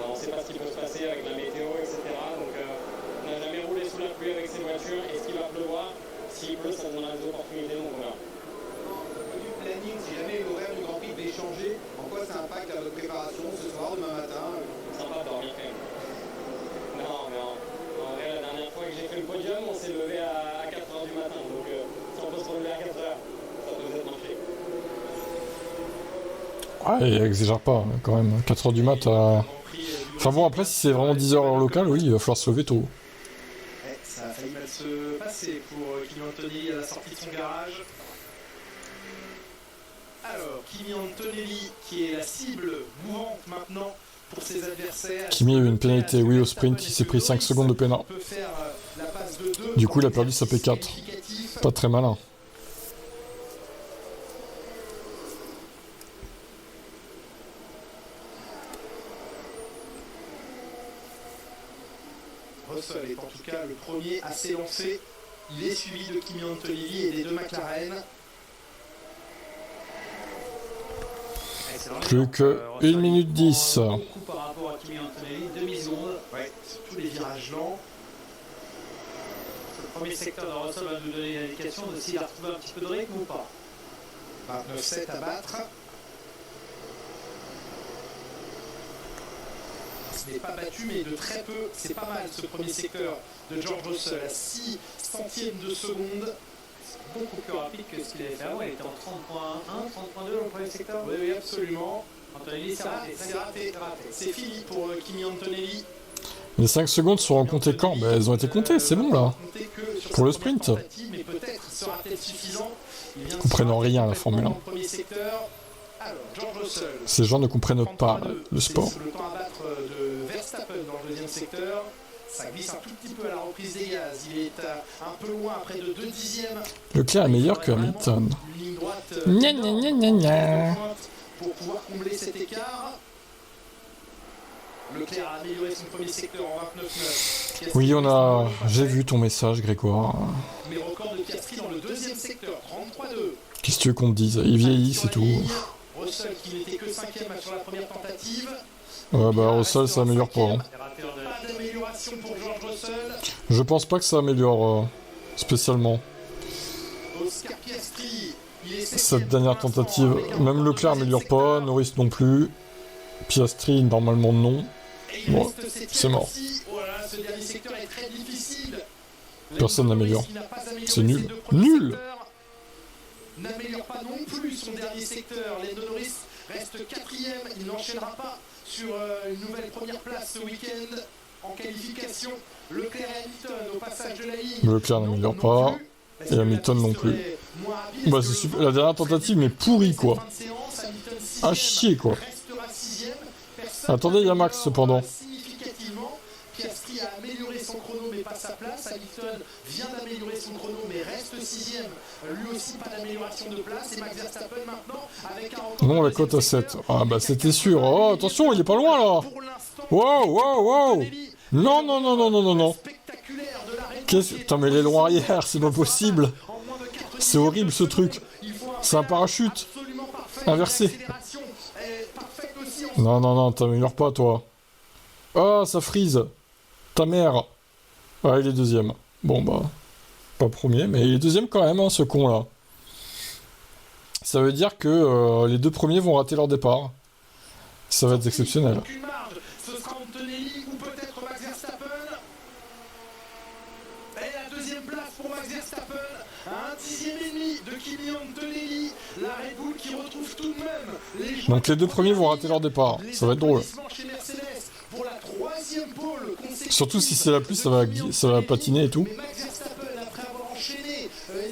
on ne sait pas ce qui peut se passer avec la météo, etc. Donc on n'a jamais roulé sous la pluie avec ces voitures. Est-ce qu'il va pleuvoir? S'il pleut, ça donnera des opportunités, donc on verra. Du planning, si jamais l'horaire du Grand Prix devait changer, en quoi ça impacte à votre préparation ce soir, demain matin? Sympa de dormir quand même. Non, mais en vrai, la dernière fois que j'ai fait le podium, on s'est levé à 4h du matin. Donc si on peut se relever à 4h, ça peut peut-être marcher. Ouais, il exagère pas, quand même. 4h du mat à... Enfin bon, après, si c'est vraiment 10h heure locale, oui, il va falloir se lever tôt. Ouais, ça a failli mal se passer pour Kimi Antonelli à la sortie de son garage. Alors, Kimi Antonelli qui est la cible mouvante maintenant pour ses adversaires. Kimi a eu une pénalité, oui, au sprint, il s'est pris 5 secondes de pénal. Du coup, il a perdu sa P4. Pas très malin. Russell est en tout cas le premier à s'élancer. Il est suivi de Kimi Antonelli et des deux McLaren. Plus que 1 minute 10. Beaucoup par rapport à Kimi Antonelli, demi-seconde. Ouais, surtout les virages lents. Le premier secteur de Russell va nous donner une indication de s'il a retrouvé un petit peu de rythme ou pas. 29,7 à battre. Ce n'est pas battu, mais de très peu. C'est pas mal ce premier secteur de George Russell à 6 centièmes de seconde. Beaucoup plus rapide que ce qu'il avait fait avant. Il était en 30.1, 30.2 dans le premier secteur. Oui, absolument. Antonelli, c'est raté. C'est raté. C'est fini pour Kimi Antonelli. Les 5 secondes seront comptées quand? Ben, elles ont été comptées, c'est bon là. Pour le sprint. Mais peut-être sera-t-elle suffisant. Ils comprennent rien à la Formule 1. Alors, George Russell. Ces gens ne comprennent pas le sport. Le temps à battre de Verstappen dans le deuxième secteur. Ça glisse un tout petit peu à la reprise des gaz. Il est un peu loin, près de 2 dixièmes. Leclerc est meilleur que Hamilton. Une ligne droite Gna gna gna gna gna. pour pouvoir combler cet écart. Leclerc a amélioré son premier secteur en 29,9. Oui, j'ai vu ton message, Grégoire. Mais record de Piastri dans le deuxième secteur, 33,2. Qu'est-ce que tu veux qu'on te dise? Il vieillit, c'est tout. Russell qui n'était que 5ème sur la première tentative. Ouais, bah Russell, ça améliore pas. Hein. Pas d'amélioration pour George Russell. Je pense pas que ça améliore spécialement. Oscar Piastri, il est cette dernière tentative, même Leclerc améliore pas, Norris non plus. Piastri, normalement non. Bon, c'est mort. Voilà, ce dernier secteur est très difficile. Personne n'améliore. C'est nul. Nul! N'améliore pas non plus son dernier secteur. Lando Norris reste 4ème. Il n'enchaînera pas sur une nouvelle première place ce week-end en qualification. Leclerc et Hamilton au passage de la ligne. Leclerc n'améliore pas. Et Hamilton non plus. Bah, c'est super. La dernière tentative mais pourrie quoi. À chier quoi. Attendez, il y a Max cependant. Piastri a amélioré son chrono mais pas sa place. Hamilton vient d'améliorer son chrono mais reste 6ème. Lui aussi pas d'amélioration de place. Et Max Verstappen maintenant avec un record. Non, la cote à 7. Ah bah c'était sûr. Oh attention, il est pas loin là. Wow, wow, wow. Non, non, non, non, non, non, non. Putain mais les longs arrière, c'est pas possible. C'est horrible ce truc. C'est un parachute. Inversé. Non, non, non, t'améliores pas toi. Ah, ça freeze. Ta mère. Ah, il est deuxième. Bon, bah, pas premier, mais il est deuxième quand même, hein, ce con-là. Ça veut dire que les deux premiers vont rater leur départ. Ça va être exceptionnel. Ce sera Antonelli ou peut-être Max Verstappen. Et la deuxième place pour Max Verstappen. À 1 dixième et demi de Kimi Antonelli. La Red Bull qui retrouve tout de même les donc les deux premiers vont rater leur départ. Ça va être drôle. chez Mercedes pour la 3e troisième pole consécutive. Surtout si c'est la pluie, ça va patiner et tout. Mais Max Verstappen, après avoir enchaîné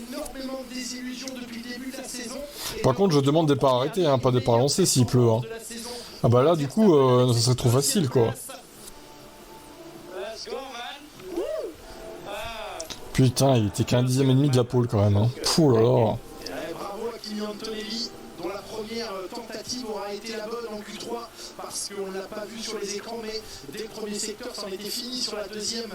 énormément de désillusions depuis le début de la saison. Par contre, je demande départ arrêté, hein, pas départ lancé s'il pleut. Hein. Ah bah là, du coup, ça serait trop facile, quoi. Putain, il était qu'à un dixième et demi de la pole, quand même. Hein. Pouh là là. Bravo à Kimi Antonelli, dont la première tentative aura été la bonne en Q3, parce qu'on ne l'a pas vu sur les écrans, mais dès le premier secteur, c'en était fini sur la deuxième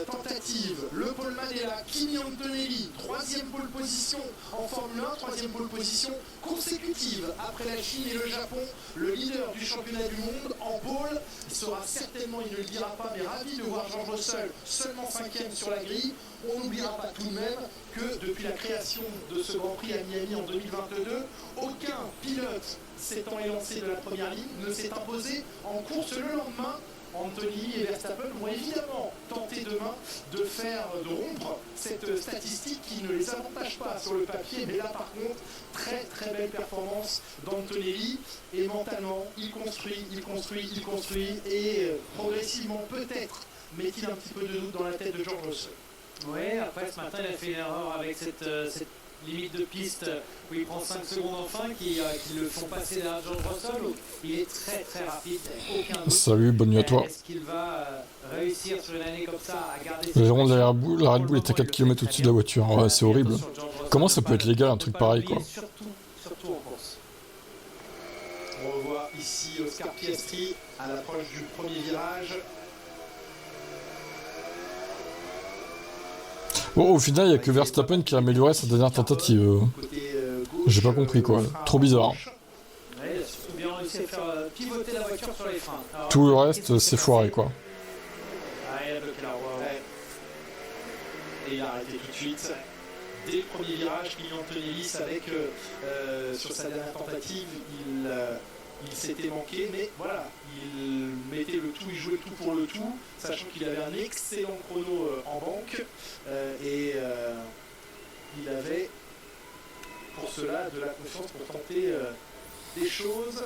tentative. Le poleman est là, Kimi Antonelli, troisième pole position en Formule 1, troisième pole position consécutive après la Chine et le Japon, le leader du championnat du monde en pole. Il sera certainement, il ne le dira pas, mais ravi de voir George Russell seulement cinquième sur la grille. On n'oubliera pas tout de même que depuis la création de ce Grand Prix à Miami en 2022, aucun pilote s'étant élancé de la première ligne ne s'est imposé en course le lendemain. Antonelli et Verstappen vont évidemment tenter demain de rompre cette statistique qui ne les avantage pas sur le papier, mais là par contre, très très belle performance d'Antonelli, et mentalement il construit et progressivement peut-être met-il un petit peu de doute dans la tête de George Russell. Ouais, après ce matin il a fait une erreur avec cette limite de piste où il prend 5 secondes en fin qui le font passer derrière George Russell. Il est très très rapide, aucun doute. Salut, bonne nuit à toi. Est-ce qu'il va réussir sur une année comme ça à garder Les rondes derrière la Red Bull est à 4 km au-dessus de la voiture. Ouais, c'est horrible. Comment ça peut être légal un truc pareil, quoi? Surtout en course. On revoit ici Oscar Piastri à l'approche du premier virage. Bon, au final, il n'y a que Verstappen qui a amélioré sa dernière tentative. J'ai pas compris, quoi. Trop bizarre. Ouais, il a surtout bien réussi à faire pivoter la voiture sur les freins. Alors, tout le reste, c'est foiré, quoi. Ah, il a bloqué la roue. Ouais. Et il a arrêté tout de suite. Dès le premier virage, Kimi Antonelli savait que sur sa dernière tentative, il s'était manqué, mais voilà, il mettait le tout, il jouait tout pour le tout, sachant qu'il avait un excellent chrono en banque, et il avait pour cela de la confiance pour tenter des choses.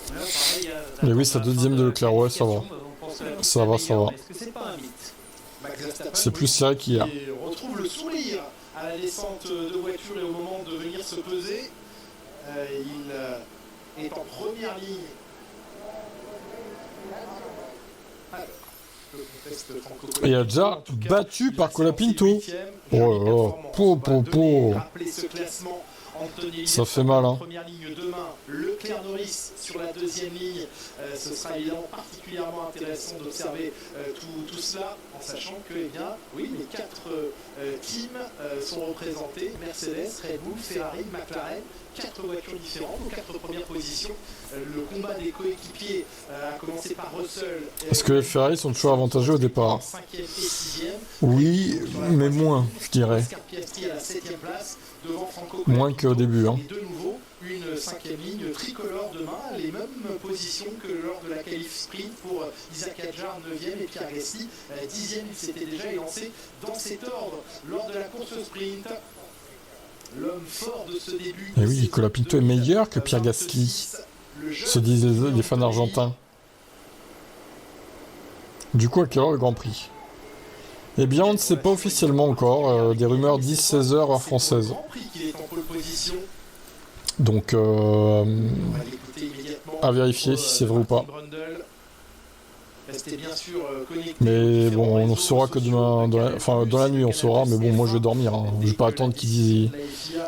Ouais, pareil, et oui, sa deuxième de Leclerc, ouais, ça va. Ça va. Est-ce que c'est pas un mythe? C'est plus serré qu'hier. Il retrouve le sourire à la descente de voiture et au moment de venir se peser. Il est en première ligne. Et il a déjà battu par Colapinto. Oh là là, ça fait mal, hein. Première ligne demain, Leclerc Norris sur la deuxième ligne. Ce sera évidemment particulièrement intéressant d'observer tout cela, en sachant que, eh bien, oui, les 4 teams sont représentés: Mercedes, Red Bull, Ferrari, McLaren. 4 voitures différentes aux 4 premières positions. Le combat des coéquipiers a commencé par Russell. Est-ce que les Ferrari sont toujours avantageux au départ? 5e et 6e. Oui, mais moins, je dirais. Oscar Piastri à la 7e place, devant Franco moins qu'au début, hein. Et de nouveau, une 5e ligne tricolore demain, les mêmes positions que lors de la qualif sprint pour Isaac Hadjar 9e et Pierre Gasly 10e. Il s'était déjà élancé dans cet ordre lors de la course sprint. L'homme fort de ce début. Et oui, Colapinto est meilleur que Pierre Gasly, se disent les fans argentins. Du coup, à quelle heure le Grand Prix? Eh bien, on ne sait pas officiellement encore. Des rumeurs disent 16h heure française. Donc, à vérifier si c'est vrai ou pas. Mais bon, on ne saura que demain, dans la nuit on saura, mais bon, moi je vais dormir, hein. Je vais pas attendre qu'ils disent,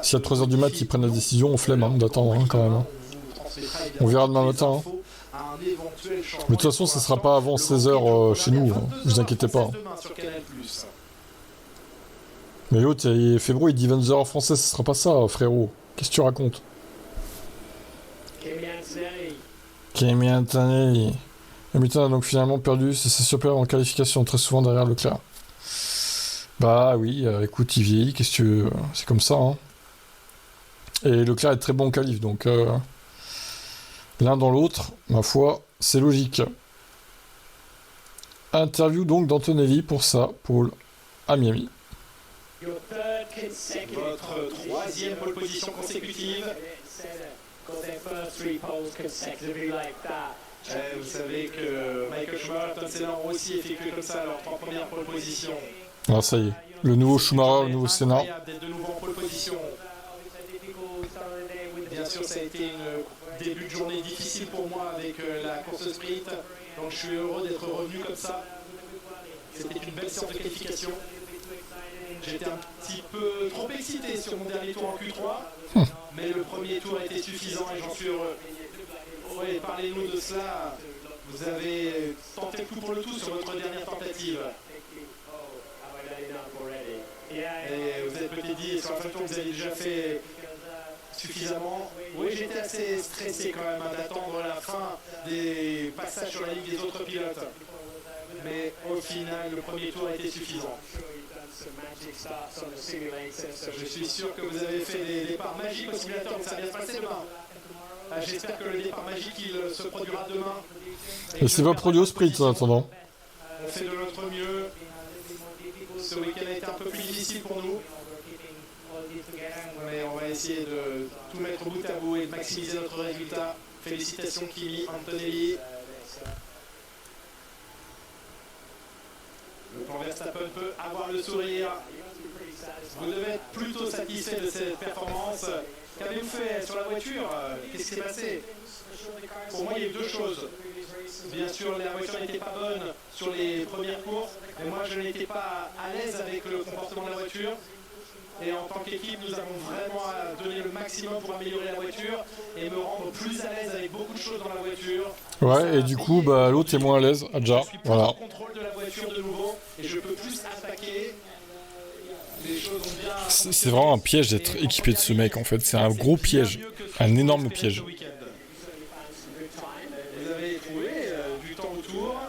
si à 3h du mat ils prennent la décision, on flemme, hein, d'attendre, hein, quand même, hein. On verra demain matin, hein. Mais de toute façon ça sera pas avant 16h chez nous, hein. Vous inquiétez pas, hein. Mais l'autre, Febro il dit 22h en français, ce sera pas ça, frérot. Qu'est-ce que tu racontes? Kimi Antonelli. Hamilton a donc finalement perdu ses super en qualification, très souvent derrière Leclerc. Bah oui, écoute, il vieillit, qu'est-ce que tu veux, c'est comme ça, hein. Et Leclerc est très bon en qualif, donc l'un dans l'autre, ma foi, c'est logique. Interview donc d'Antonelli pour ça, Paul, à Miami. Votre troisième pole position consécutive. Vous savez que Michael Schumacher et Ayrton Senna ont aussi effectué comme ça leurs 3 premières pole positions. Ah, ça y est. Le nouveau Schumacher, le nouveau Senna. Incroyable d'être de nouveau en pole position. Bien sûr, ça a été un début de journée difficile pour moi avec la course sprint. Donc je suis heureux d'être revenu comme ça. C'était une belle séance de qualification. J'étais un petit peu trop excité sur mon dernier tour en Q3. Mais le premier tour a été suffisant et j'en suis heureux. Ouais, parlez-nous de cela. Vous avez tenté le coup pour le tout sur votre dernière tentative. Et vous avez peut-être dit sur la fin de tour que vous avez déjà fait suffisamment. Oui, j'étais assez stressé quand même d'attendre la fin des passages sur la ligne des autres pilotes. Mais au final, le premier tour a été suffisant. Je suis sûr que vous avez fait des départs magiques au simulateur, donc ça va bien se passer demain. J'espère que le départ magique il se produira demain. Et c'est pas produit au sprint en attendant. On fait de notre mieux. Ce week-end a été un peu plus difficile pour nous. Mais on va essayer de tout mettre bout à bout et de maximiser notre résultat. Félicitations Kimi, Antonelli. Le plan Verstappen peut avoir le sourire. Vous devez être plutôt satisfait de cette performance. Qu'avez-vous fait sur la voiture? Qu'est-ce qui s'est passé? Pour moi, il y a eu deux choses. Bien sûr, la voiture n'était pas bonne sur les premières courses, mais moi, je n'étais pas à l'aise avec le comportement de la voiture. Et en tant qu'équipe, nous avons vraiment donné le maximum pour améliorer la voiture et me rendre plus à l'aise avec beaucoup de choses dans la voiture. Ouais, et du coup, bah, l'autre est moins à l'aise, Adja. Voilà. Je suis plus en contrôle de la voiture de nouveau et je peux plus attaquer. Les choses ont bien... C'est vraiment un piège d'être équipé de ce mec en fait. C'est un gros piège. Un énorme piège. Vous avez trouvé du temps autour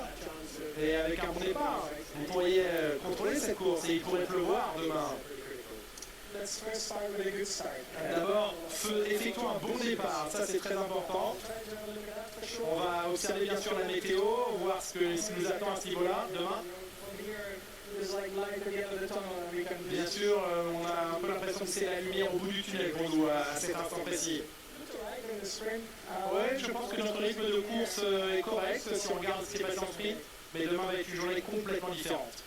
et avec un bon départ. Vous pourriez contrôler cette course et il pourrait pleuvoir demain. D'abord, effectuons un bon départ, ça c'est très important. On va observer bien sûr la météo, voir ce qui nous attend à ce niveau-là demain. Bien sûr, on a un peu l'impression que c'est la lumière au bout du tunnel pour nous à cet instant précis. Ouais, je pense que notre rythme de course est correct si on regarde ce qui est passé en sprint, mais demain va être une journée complètement différente.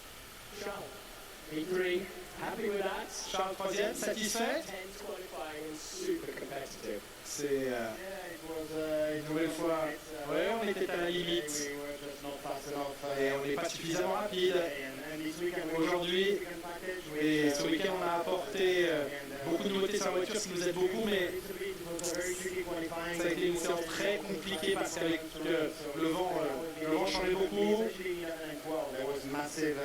Charles, troisième, satisfait? C'est une nouvelle fois. Ouais, on était à la limite. Et on n'est pas suffisamment rapide. Aujourd'hui, et ce week-end, on a apporté beaucoup de nouveautés sur la voiture, ce qui nous aide beaucoup, mais ça a été une séance très compliquée parce qu'avec le vent changeait beaucoup.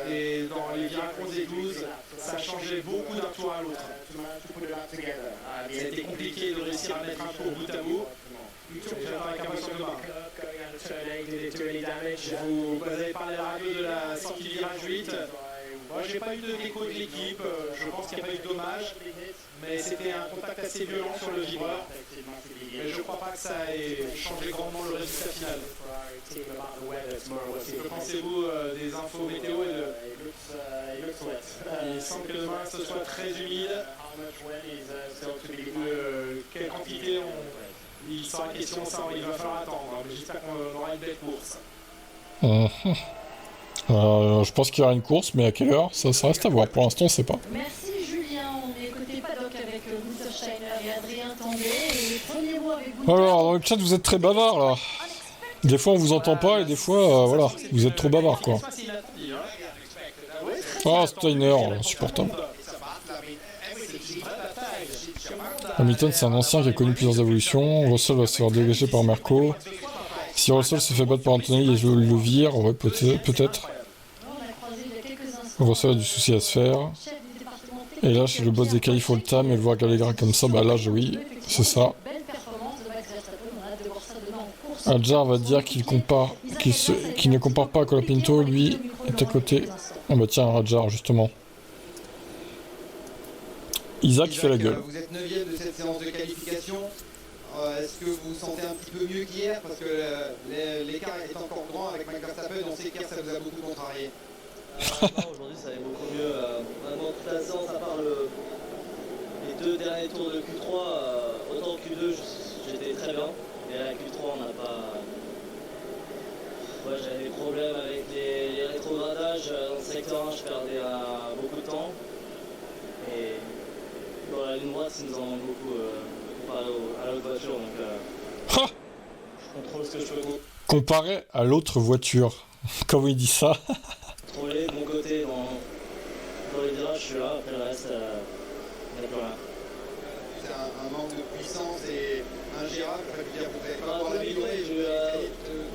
Et dans les virages 11 et 12, ça changeait beaucoup d'un tour à l'autre. Ça a été compliqué de réussir à mettre un tour bout à bout. J'attends avec impatience demain. Vous avez parlé à la radio de la sortie du virage 8. Moi, j'ai pas eu de déco de l'équipe. Je pense qu'il n'y a pas eu de dommage. Mais c'était un contact assez violent sur le vibreur. Mais je ne crois pas que ça ait changé grandement le résultat final. Que pensez-vous des infos météo et il semble que demain ce soit très humide. Quelle quantité il sera question, ça, il va falloir attendre. Mais j'espère qu'on aura une belle course. Je pense qu'il y aura une course, mais à quelle heure? Ça reste à voir. Pour l'instant, on ne sait pas. Merci Julien, on est côté paddock avec Gunther Steiner et Adrien Tanguay. Et les premiers mots avec Gunther. Alors, dans le chat, vous êtes très bavard là. Des fois, on vous entend pas et des fois, voilà, vous êtes trop bavard quoi. Ah, Steiner, insupportable. Hamilton, c'est un ancien qui a connu plusieurs évolutions. Russell va se faire dégager par Merco. Si Russell se fait battre par Antonelli et je le vire, ouais, peut-être. Russell a du souci à se faire. Et là, chez le boss des qualifs all-time, et le voir Gallagher comme ça, bah là, oui, c'est ça. Adjar va dire qu'il ne compare pas à Colapinto, lui est à côté. Ah bah tiens, Adjar, justement. Isaac fait la gueule. Vous êtes 9ème de cette séance de qualification. Est-ce que vous vous sentez un petit peu mieux qu'hier? Parce que l'écart est encore grand avec Max Verstappen. On sait qu'hier ça vous a beaucoup contrarié. Aujourd'hui ça allait beaucoup mieux. Vraiment toute la séance, à part les 2 derniers tours de Q3, autant Q2 j'étais très bien. Mais à Q3 on n'a pas Ouais, j'avais des problèmes avec les rétrogradages dans le secteur 1, je perdais beaucoup de temps. Et dans la ligne droite, ça nous en manque beaucoup comparé à l'autre voiture. Donc je contrôle ce que je peux Comparé à l'autre voiture. Comment il dit ça? contrôler de mon côté dans les virages, je suis là, après le reste, il n'y a plus rien. C'est un manque de puissance et ingérable. Je veux dire, vous n'avez pas encore amélioré de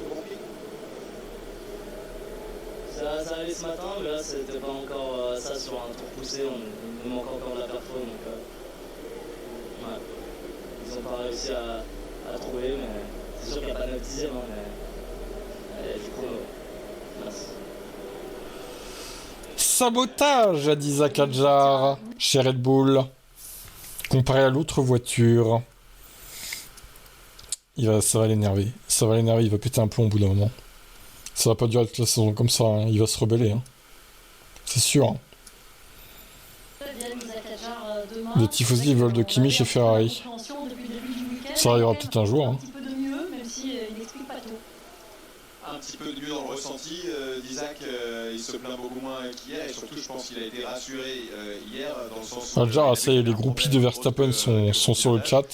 Grand Prix. Ça allait ce matin, mais là c'était pas encore ça sur un tour poussé, il nous manque encore de la perfo, donc ouais. Ils n'ont pas réussi à trouver, mais c'est sûr qu'il n'y a pas 9 dixièmes, hein, mais du coup, merci. Sabotage, a dit Zach Hadjar chez Red Bull. Comparé à l'autre voiture. Ça va l'énerver. Ça va l'énerver, il va péter un plomb au bout d'un moment. Ça va pas durer toute la saison comme ça, hein. Il va se rebeller. Hein. C'est sûr. Hein. Les tifosi veulent de Kimi chez Ferrari. Ça arrivera peut-être un jour. Hein. Un petit peu de mieux dans le ressenti d'Isaac, il se plaint beaucoup moins qu'hier et surtout je pense qu'il a été rassuré hier dans le sens où... Hadjar, ça y est, les groupies de Verstappen sont sur le chat.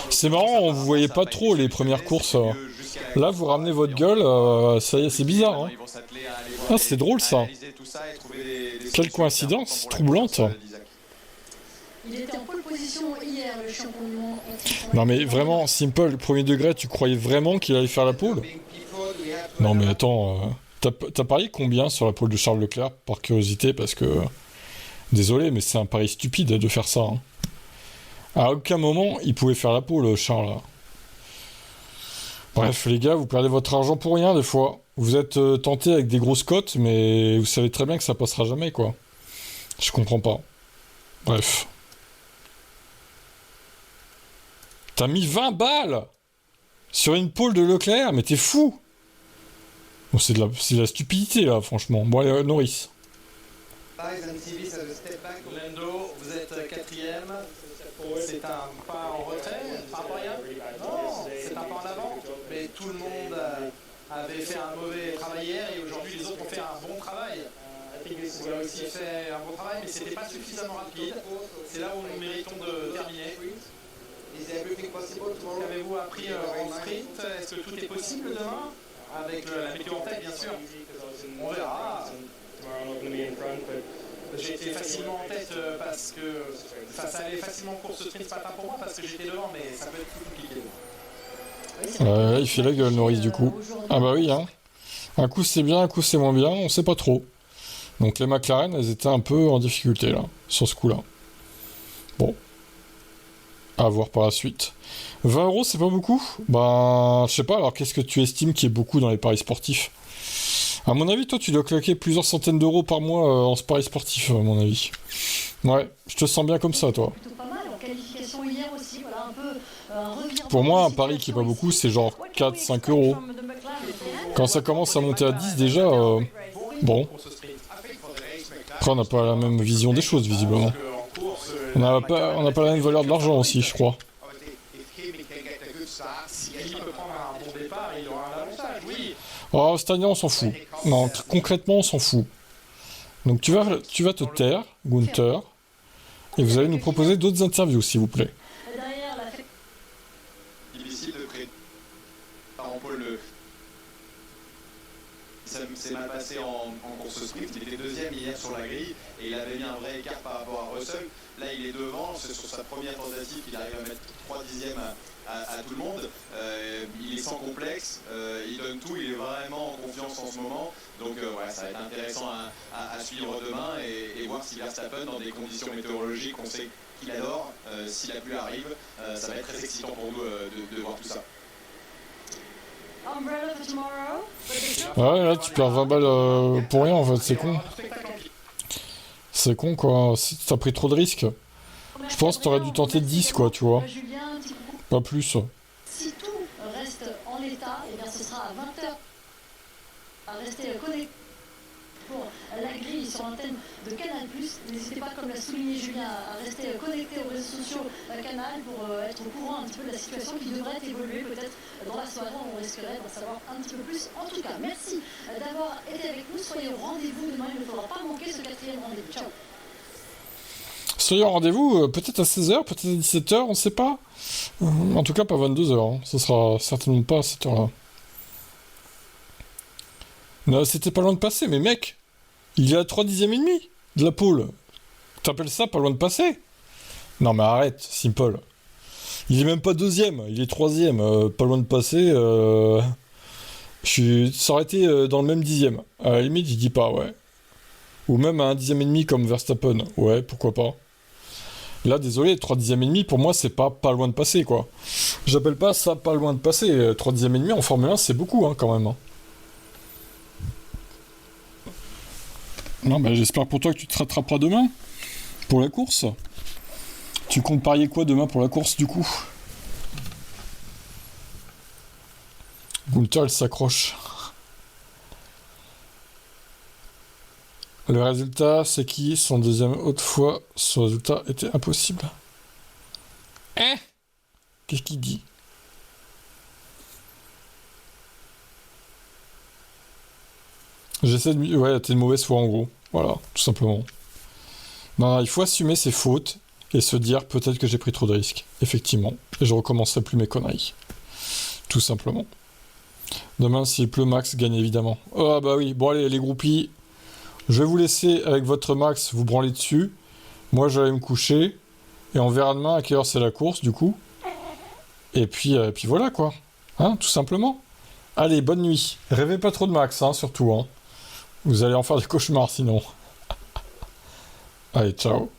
C'est marrant, on vous voyait pas trop les premières courses. Là, vous ramenez votre gueule, ça y est, c'est bizarre. Hein. Ah, c'est drôle ça. Quelle coïncidence troublante. Il était en pole position hier, le champion du monde. Non mais vraiment, Simple, premier degré, tu croyais vraiment qu'il allait faire la pole? Non mais attends, t'as parié combien sur la pole de Charles Leclerc, par curiosité, parce que... Désolé, mais c'est un pari stupide de faire ça. Hein. À aucun moment, il pouvait faire la pole, Charles. Bref, les gars, vous perdez votre argent pour rien, des fois. Vous êtes tentés avec des grosses cotes, mais vous savez très bien que ça passera jamais, quoi. Je comprends pas. Bref. T'as mis 20 balles sur une pole de Leclerc, mais t'es fou. Bon, c'est de la stupidité, là, franchement. Bon, allez, Norris. Lando, vous êtes quatrième. C'est un pas en retrait par rapport à hier? Non, c'est un pas en avant. Mais tout le monde avait fait un mauvais travail hier et aujourd'hui les autres ont fait un bon travail. Vous avez aussi fait un bon travail, mais c'était pas suffisamment rapide. C'est là où nous méritons de terminer. Qu'avez-vous appris en sprint? Est-ce que tout est possible demain? Avec la météo en tête, bien sûr. On verra. J'ai été facilement en tête parce que ça allait facilement en course sprint ce matin pour moi parce que j'étais devant, mais ça peut être plus compliqué. Il fait la gueule, Norris, du coup. Ah bah oui, hein. Un coup c'est bien, un coup c'est moins bien, on sait pas trop. Donc les McLaren, elles étaient un peu en difficulté, là, sur ce coup-là. Bon. À voir par la suite. 20 €, c'est pas beaucoup? Bah, je sais pas, alors qu'est-ce que tu estimes qui est beaucoup dans les paris sportifs? À mon avis, toi, tu dois claquer plusieurs centaines d'euros par mois en paris sportif, à mon avis. Ouais, je te sens bien comme ça, toi. Pour moi, un pari qui est pas beaucoup, c'est genre 4-5 €. Quand ça commence à monter à 10, déjà, bon. Après, on n'a pas la même vision des choses, visiblement. On n'a pas la même valeur de l'argent aussi, je crois. Oh, cette année, on s'en fout. Non, concrètement, on s'en fout. Donc, tu vas te taire, Gunther, et vous allez nous proposer d'autres interviews, s'il vous plaît. Difficile de créer en pôle. Ça s'est mal passé en course sprint. Il était deuxième hier sur la grille et il avait mis un vrai écart par rapport à Russell. Là, il est devant. C'est sur sa première tentative qu'il arrive à mettre 3 dixièmes à tout le monde. Il est sans complexe. Il donne tout. Il est vraiment en confiance en ce moment. Donc, ouais, ça va être intéressant à suivre demain et voir si Verstappen, dans des conditions météorologiques qu'on sait qu'il adore, si la pluie arrive, ça va être très excitant pour nous de voir tout ça. Ouais, là, tu perds 20 balles pour rien, en fait, c'est con. C'est con, quoi. T'as pris trop de risques. Je pense que t'aurais dû tenter 10, quoi, tu vois. Pas plus. Si tout reste en l'état, eh bien ce sera à 20h. À rester connecté pour la grille sur l'antenne de Canal+. N'hésitez pas, comme l'a souligné Julien, à rester connecté aux réseaux sociaux Canal pour être au courant un petit peu de la situation qui devrait évoluer peut-être dans la soirée. On risquerait d'en savoir un petit peu plus. En tout cas, merci d'avoir été avec nous. Soyez au rendez-vous demain. Il ne faudra pas manquer ce 4e rendez-vous. Ciao. Soyez au rendez-vous, peut-être à 16h, peut-être à 17h, on sait pas. En tout cas, pas 22h. Hein. Ce sera certainement pas à cette heure-là. Non, c'était pas loin de passer, mais mec, il est à 3 dixièmes et demi de la pole. T'appelles ça pas loin de passer? Non, mais arrête, Simple. Il est même pas 2e, il est 3e. Pas loin de passer. Ça aurait été dans le même 10e. À la limite, je dis pas, ouais. Ou même à 1 dixième et demi comme Verstappen. Ouais, pourquoi pas. Là, désolé, 3 dixièmes et demi, pour moi, c'est pas loin de passer, quoi. J'appelle pas ça pas loin de passer. 3 dixièmes et demi en Formule 1, c'est beaucoup, hein, quand même. Hein. Non, bah, j'espère pour toi que tu te rattraperas demain. Pour la course. Tu comptes parier quoi demain pour la course, du coup? Gunther, elle s'accroche. Le résultat, c'est qui? Son deuxième haute fois, ce résultat était impossible. Hein? Qu'est-ce qu'il dit? J'essaie de... Ouais, t'es de mauvaise foi en gros. Voilà, tout simplement. Non, il faut assumer ses fautes et se dire peut-être que j'ai pris trop de risques. Effectivement. Et je recommencerai plus mes conneries. Tout simplement. Demain, s'il pleut, Max gagne évidemment. Oh bah oui, bon allez, les groupies... Je vais vous laisser avec votre Max vous branler dessus. Moi, j'allais me coucher. Et on verra demain à quelle heure c'est la course, du coup. Et puis voilà, quoi. Hein, tout simplement. Allez, bonne nuit. Rêvez pas trop de Max, hein, surtout. Hein. Vous allez en faire des cauchemars, sinon. Allez, ciao.